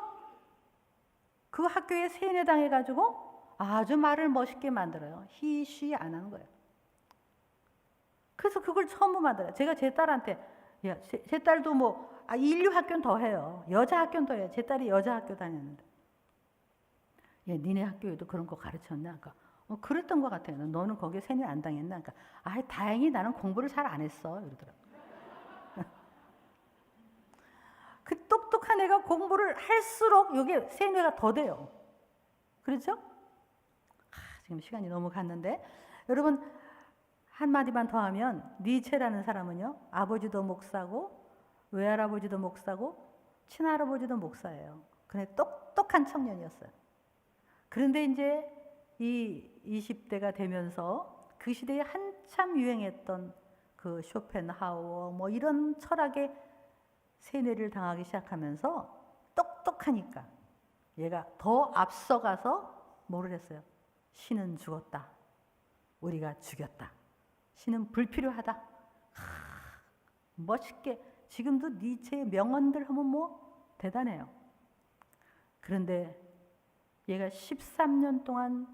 그 학교에 세뇌당해가지고 아주 말을 멋있게 만들어요. he, she 안 하는 거예요. 그래서 그걸 처음 만들어요. 제가 제 딸한테 야, 제 딸도 인류 학교는 더 해요. 여자 학교는 더 해요. 제 딸이 여자 학교 다녔는데 야, 니네 학교에도 그런 거 가르쳤나? 그러니까 그랬던 것 같아요. 너는 거기에 세뇌 안 당했나? 그러니까 다행히 나는 공부를 잘 안 했어. 이러더라고요. 그 똑똑한 애가 공부를 할수록 이게 세뇌가 더 돼요. 그렇죠? 지금 시간이 너무 갔는데 여러분 한마디만 더 하면 니체라는 사람은요, 아버지도 목사고 외할아버지도 목사고 친할아버지도 목사예요. 그래 똑똑한 청년이었어요. 그런데 이제 이 20대가 되면서 그 시대에 한참 유행했던 그 쇼펜하우어 뭐 이런 철학의 세뇌를 당하기 시작하면서 똑똑하니까 얘가 더 앞서가서 뭐를 했어요? 신은 죽었다. 우리가 죽였다. 신은 불필요하다. 멋있게 지금도 니체의 명언들 하면 뭐 대단해요. 그런데 얘가 13년 동안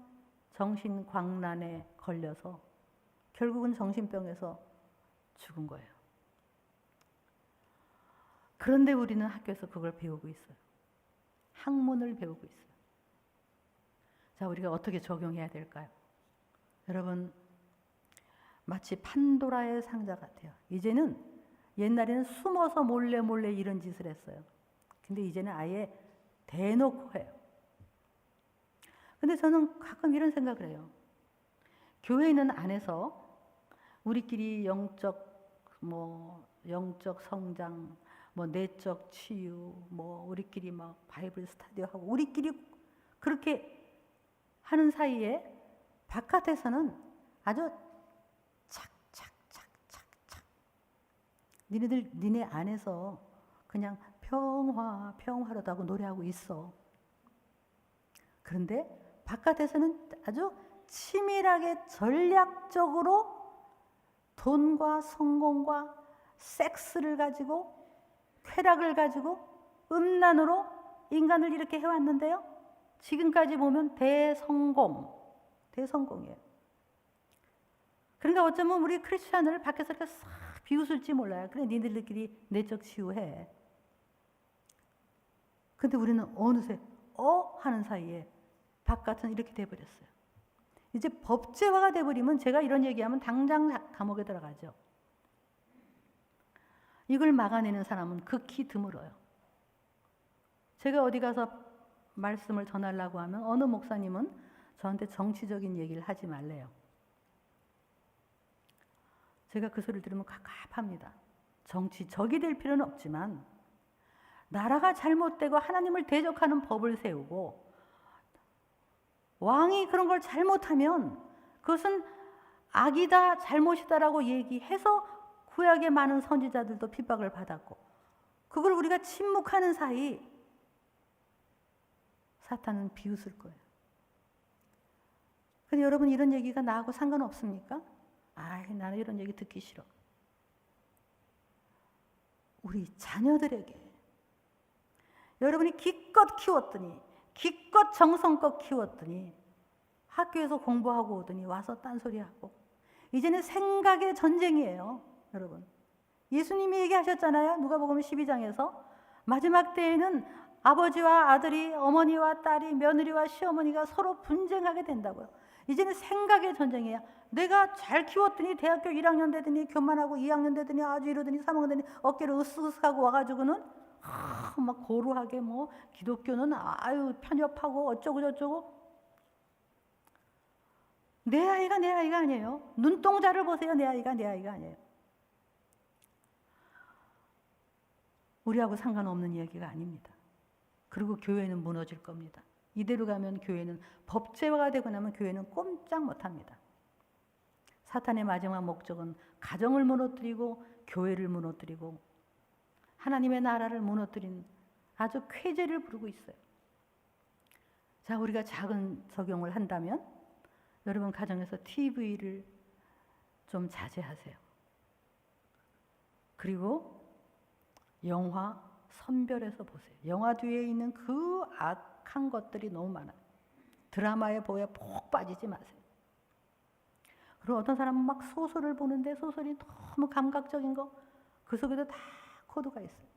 정신광란에 걸려서 결국은 정신병에서 죽은 거예요. 그런데 우리는 학교에서 그걸 배우고 있어요. 학문을 배우고 있어요. 자, 우리가 어떻게 적용해야 될까요? 여러분, 마치 판도라의 상자 같아요. 이제는 옛날에는 숨어서 몰래 이런 짓을 했어요. 근데 이제는 아예 대놓고 해요. 근데 저는 가끔 이런 생각을 해요. 교회 있는 안에서 우리끼리 영적 성장, 내적 치유, 우리끼리 막 바이블 스터디하고 우리끼리 그렇게 하는 사이에 바깥에서는 아주 착착착착착 니네 안에서 그냥 평화로도 하고 노래하고 있어. 그런데 바깥에서는 아주 치밀하게 전략적으로 돈과 성공과 섹스를 가지고 쾌락을 가지고 음란으로 인간을 이렇게 해왔는데요. 지금까지 보면 대성공이에요. 그러니까 어쩌면 우리 크리스찬을 밖에서 이렇게 싹 비웃을지 몰라요. 그래, 니들끼리 내적 치유해. 근데 우리는 어느새 하는 사이에 바깥은 이렇게 돼버렸어요. 이제 법제화가 돼버리면 제가 이런 얘기하면 당장 감옥에 들어가죠. 이걸 막아내는 사람은 극히 드물어요. 제가 어디 가서 말씀을 전하려고 하면 어느 목사님은 저한테 정치적인 얘기를 하지 말래요. 제가 그 소리를 들으면 갑갑합니다. 정치적이 될 필요는 없지만 나라가 잘못되고 하나님을 대적하는 법을 세우고 왕이 그런 걸 잘못하면 그것은 악이다, 잘못이다라고 얘기해서 구약의 많은 선지자들도 핍박을 받았고 그걸 우리가 침묵하는 사이 사탄은 비웃을 거예요. 근데 여러분 이런 얘기가 나하고 상관없습니까? 나는 이런 얘기 듣기 싫어. 우리 자녀들에게 여러분이 기껏 키웠더니 기껏 정성껏 키웠더니 학교에서 공부하고 오더니 와서 딴소리하고 이제는 생각의 전쟁이에요. 여러분 예수님이 얘기하셨잖아요. 누가복음 12장에서 마지막 때에는 아버지와 아들이 어머니와 딸이 며느리와 시어머니가 서로 분쟁하게 된다고요. 이제는 생각의 전쟁이에요. 내가 잘 키웠더니 대학교 1학년 되더니 교만하고 2학년 되더니 아주 이러더니 3학년 되더니 어깨를 으쓱으쓱하고 와가지고는 막 고루하게 기독교는 편협하고 어쩌고 저쩌고. 내 아이가 아니에요. 눈동자를 보세요. 내 아이가 아니에요. 우리하고 상관없는 이야기가 아닙니다. 그리고 교회는 무너질 겁니다. 이대로 가면 교회는 법제화가 되고 나면 교회는 꼼짝 못합니다. 사탄의 마지막 목적은 가정을 무너뜨리고 교회를 무너뜨리고 하나님의 나라를 무너뜨린 아주 쾌재를 부르고 있어요. 자, 우리가 작은 적용을 한다면 여러분 가정에서 TV를 좀 자제하세요. 그리고 영화 선별해서 보세요. 영화 뒤에 있는 그 악한 것들이 너무 많아요. 드라마에 보여 푹 빠지지 마세요. 그리고 어떤 사람은 막 소설을 보는데 소설이 너무 감각적인 거, 그 속에도 다 코드가 있어요.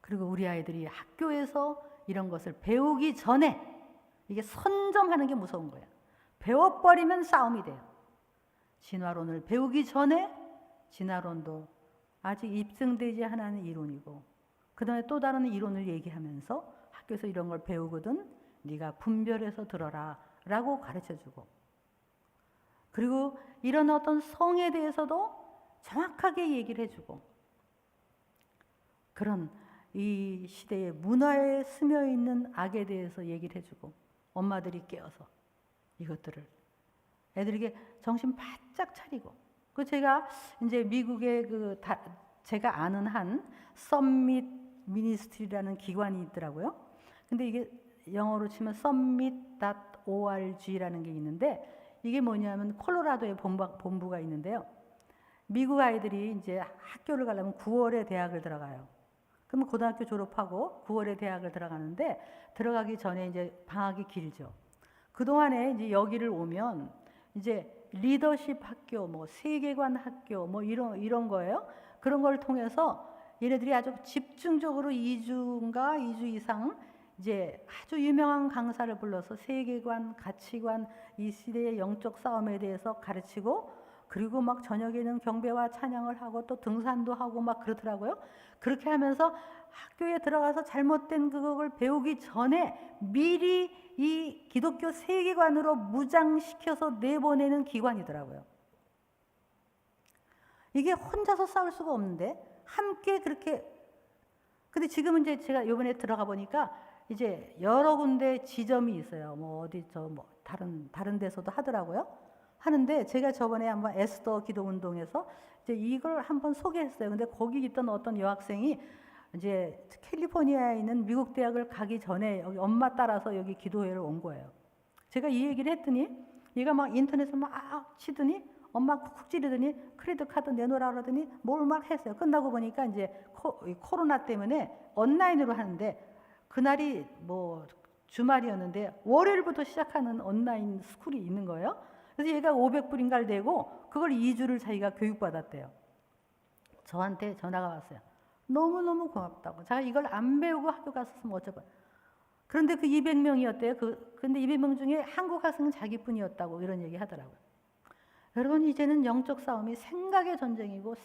그리고 우리 아이들이 학교에서 이런 것을 배우기 전에 이게 선점하는 게 무서운 거예요. 배워버리면 싸움이 돼요. 진화론을 배우기 전에 진화론도 아직 입증되지 않은 이론이고, 그 다음에 또 다른 이론을 얘기하면서 학교에서 이런 걸 배우거든 네가 분별해서 들어라 라고 가르쳐주고, 그리고 이런 어떤 성에 대해서도 정확하게 얘기를 해주고, 그런 이 시대의 문화에 스며있는 악에 대해서 얘기를 해주고, 엄마들이 깨어서 이것들을 애들에게 정신 바짝 차리고, 그 제가 이제 미국의 제가 아는 한 썸밋 미니스트리라는 기관이 있더라고요. 근데 이게 영어로 치면 summit.org라는 게 있는데, 이게 뭐냐면 콜로라도에 본부가 있는데요. 미국 아이들이 이제 학교를 가려면 9월에 대학을 들어가요. 그러면 고등학교 졸업하고 9월에 대학을 들어가는데, 들어가기 전에 이제 방학이 길죠. 그동안에 이제 여기를 오면 이제 리더십 학교, 뭐 세계관 학교, 뭐 이런 거예요. 그런 걸 통해서 얘네들이 아주 집중적으로 2주인가 2주 이상 이제 아주 유명한 강사를 불러서 세계관, 가치관, 이 시대의 영적 싸움에 대해서 가르치고, 그리고 막 저녁에는 경배와 찬양을 하고 또 등산도 하고 막 그러더라고요. 그렇게 하면서 학교에 들어가서 잘못된 그걸 배우기 전에 미리 이 기독교 세계관으로 무장시켜서 내보내는 기관이더라고요. 이게 혼자서 싸울 수가 없는데 함께 그렇게. 근데 지금은 이제 제가 이번에 들어가 보니까 이제 여러 군데 지점이 있어요. 뭐 어디 뭐 다른 데서도 하더라고요. 하는데 제가 저번에 한번 에스더 기도운동에서 이제 이걸 한번 소개했어요. 근데 거기 있던 어떤 여학생이 이제 캘리포니아에 있는 미국 대학을 가기 전에 여기 엄마 따라서 여기 기도회를 온 거예요. 제가 이 얘기를 했더니 얘가 막 인터넷에 막 치더니 엄마 쿡쿡 찌르더니 크레딧 카드 내놓으라 그러더니 뭘 막 했어요. 끝나고 보니까 이제 코로나 때문에 온라인으로 하는데, 그날이 뭐 주말이었는데 월요일부터 시작하는 온라인 스쿨이 있는 거예요. 그래서 얘가 500불인가를 내고 그걸 2주를 자기가 교육받았대요. 저한테 전화가 왔어요. 너무너무 고맙다고. 제가 이걸 안 배우고 학교 갔었으면 어쩌고. 그런데 그 200명이었대요. 근데 200명 중에 한국 학생은 자기뿐이었다고 이런 얘기 하더라고요. 여러분, 이제는 영적 싸움이 생각의 전쟁이고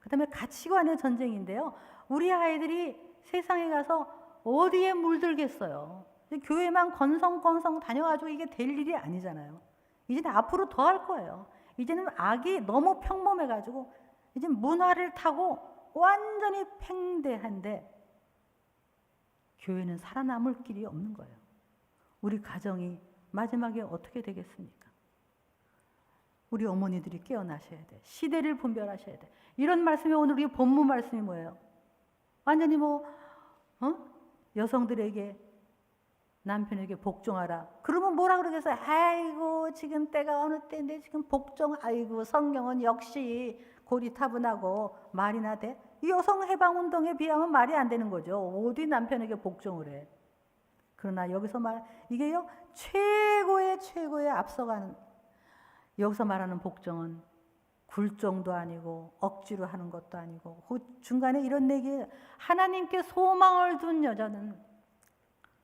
그다음에 가치관의 전쟁인데요. 우리 아이들이 세상에 가서 어디에 물들겠어요. 교회만 건성건성 다녀가지고 이게 될 일이 아니잖아요. 이제는 앞으로 더 할 거예요. 이제는 악이 너무 평범해가지고 이제 문화를 타고 완전히 팽대한데 교회는 살아남을 길이 없는 거예요. 우리 가정이 마지막에 어떻게 되겠습니까? 우리 어머니들이 깨어나셔야 돼. 시대를 분별하셔야 돼. 이런 말씀이 오늘 우리 본문 말씀이 뭐예요? 완전히 여성들에게 남편에게 복종하라. 그러면 뭐라 그러겠어요? 아이고 지금 때가 어느 때인데 지금 복종. 아이고 성경은 역시 고리타분하고 말이나 돼? 이 여성 해방 운동에 비하면 말이 안 되는 거죠. 어디 남편에게 복종을 해? 그러나 여기서 이게요 최고의 앞서가는, 여기서 말하는 복종은 굴종도 아니고 억지로 하는 것도 아니고, 그 중간에 이런 얘기, 하나님께 소망을 둔 여자는,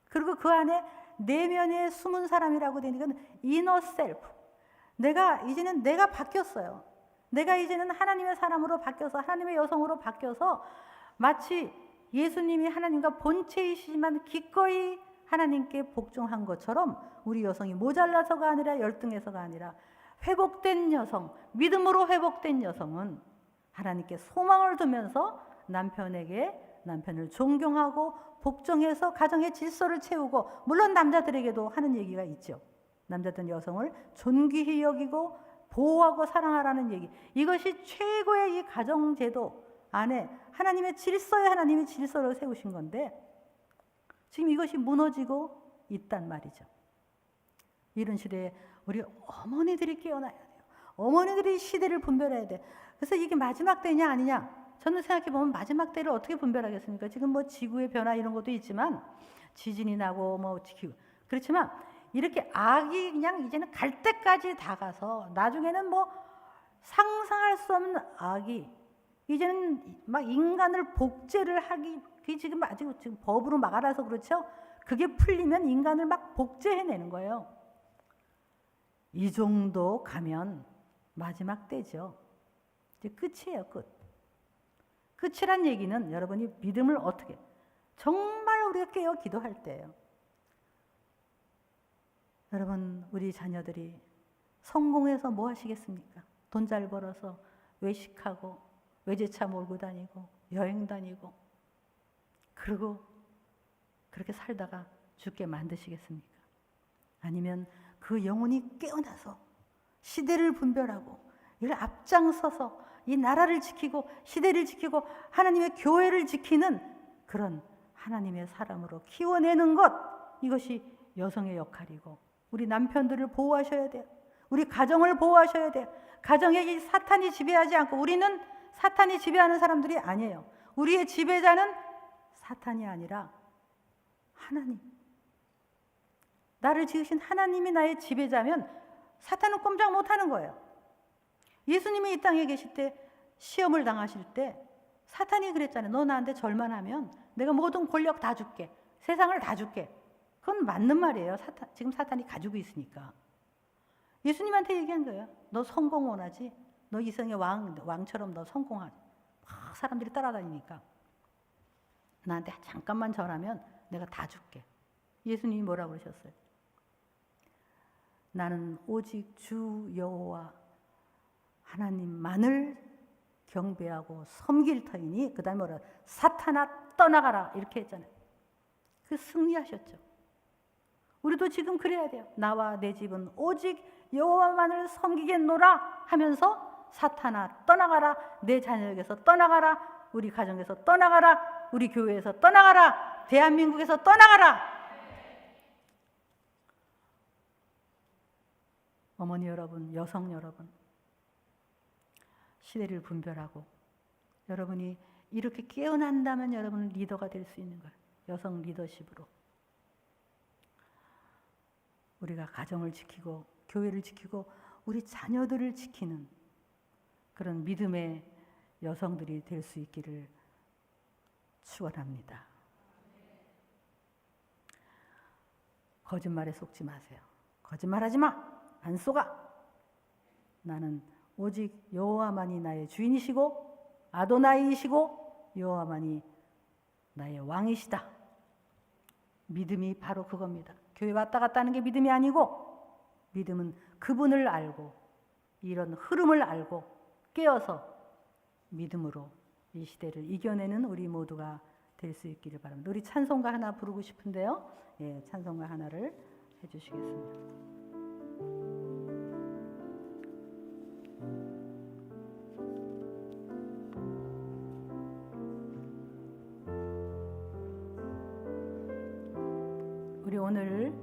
그리고 그 안에 내면에 숨은 사람이라고 되니까 이너 셀프. 이제는 내가 바뀌었어요. 내가 이제는 하나님의 사람으로 바뀌어서 하나님의 여성으로 바뀌어서 마치 예수님이 하나님과 본체이시지만 기꺼이 하나님께 복종한 것처럼 우리 여성이 모자라서가 아니라 열등해서가 아니라 회복된 여성, 믿음으로 회복된 여성은 하나님께 소망을 두면서 남편을 존경하고 복종해서 가정의 질서를 채우고, 물론 남자들에게도 하는 얘기가 있죠. 남자들은 여성을 존귀히 여기고 보호하고 사랑하라는 얘기. 이것이 최고의 이 가정제도 안에 하나님의 질서를 세우신 건데 지금 이것이 무너지고 있단 말이죠. 이런 시대에 우리 어머니들이 깨어나야 돼요. 어머니들이 시대를 분별해야 돼. 그래서 이게 마지막 때냐 아니냐, 저는 생각해보면 마지막 때를 어떻게 분별하겠습니까? 지금 뭐 지구의 변화 이런 것도 있지만, 지진이 나고 뭐 지키고, 그렇지만 이렇게 악이 그냥 이제는 갈 때까지 다 가서 나중에는 뭐 상상할 수 없는 악이 이제는 막 인간을 복제를 하기, 그게 지금 아직 법으로 막아놔서 그렇죠. 그게 풀리면 인간을 막 복제해내는 거예요. 이 정도 가면 마지막 때죠. 이제 끝이에요, 끝. 끝이란 얘기는 여러분이 믿음을 어떻게, 정말 우리가 깨어 기도할 때예요. 여러분, 우리 자녀들이 성공해서 뭐 하시겠습니까? 돈 잘 벌어서 외식하고 외제차 몰고 다니고 여행 다니고 그리고 그렇게 살다가 죽게 만드시겠습니까? 아니면 그 영혼이 깨어나서 시대를 분별하고 이를 앞장서서 이 나라를 지키고 시대를 지키고 하나님의 교회를 지키는 그런 하나님의 사람으로 키워내는 것, 이것이 여성의 역할이고, 우리 남편들을 보호하셔야 돼요. 우리 가정을 보호하셔야 돼요. 가정에 이 사탄이 지배하지 않고, 우리는 사탄이 지배하는 사람들이 아니에요. 우리의 지배자는 사탄이 아니라 하나님. 나를 지으신 하나님이 나의 지배자면 사탄은 꼼짝 못하는 거예요. 예수님이 이 땅에 계실 때 시험을 당하실 때 사탄이 그랬잖아요. 너 나한테 절만 하면 내가 모든 권력 다 줄게. 세상을 다 줄게. 그건 맞는 말이에요. 지금 사탄이 가지고 있으니까. 예수님한테 얘기한 거예요. 너 성공 원하지? 너 이성의 왕처럼 너 성공하지? 막 사람들이 따라다니니까. 나한테 잠깐만 절하면 내가 다 줄게. 예수님이 뭐라고 그러셨어요? 나는 오직 주 여호와 하나님만을 경배하고 섬길 터이니, 그 다음에 뭐라, 사탄아 떠나가라, 이렇게 했잖아요. 그 승리하셨죠. 우리도 지금 그래야 돼요. 나와 내 집은 오직 여호와만을 섬기겠노라 하면서 사탄아 떠나가라, 내 자녀에게서 떠나가라, 우리 가정에서 떠나가라, 우리 교회에서 떠나가라, 대한민국에서 떠나가라. 어머니 여러분, 여성 여러분, 시대를 분별하고 여러분이 이렇게 깨어난다면 여러분은 리더가 될 수 있는 거예요. 여성 리더십으로 우리가 가정을 지키고 교회를 지키고 우리 자녀들을 지키는 그런 믿음의 여성들이 될 수 있기를 축원합니다. 거짓말에 속지 마세요. 거짓말하지 마. 안 속아. 나는 오직 여호와만이 나의 주인이시고 아도나이이시고 여호와만이 나의 왕이시다. 믿음이 바로 그겁니다. 교회 왔다 갔다 하는 게 믿음이 아니고, 믿음은 그분을 알고 이런 흐름을 알고 깨어서 믿음으로 이 시대를 이겨내는 우리 모두가 될 수 있기를 바랍니다. 우리 찬송가 하나 부르고 싶은데요. 예, 찬송가 하나를 해주시겠습니다. 우리 오늘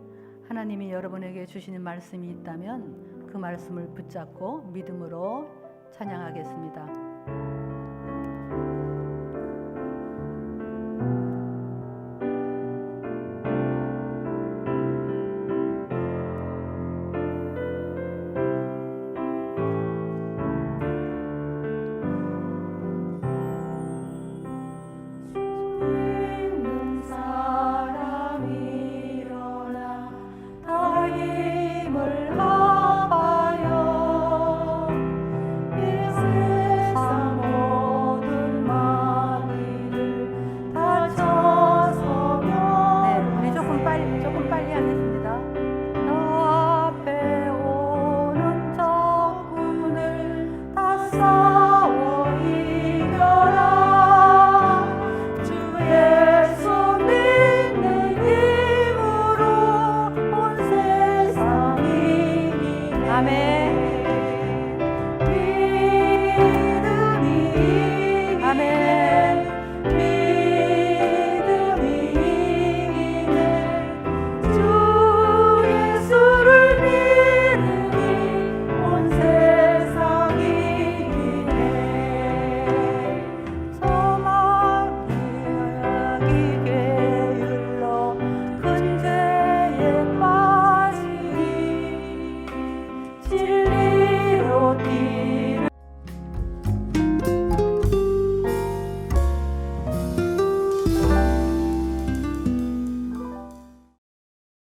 하나님이 여러분에게 주시는 말씀이 있다면 그 말씀을 붙잡고 믿음으로 찬양하겠습니다. 나 앞에 오는 적군을 다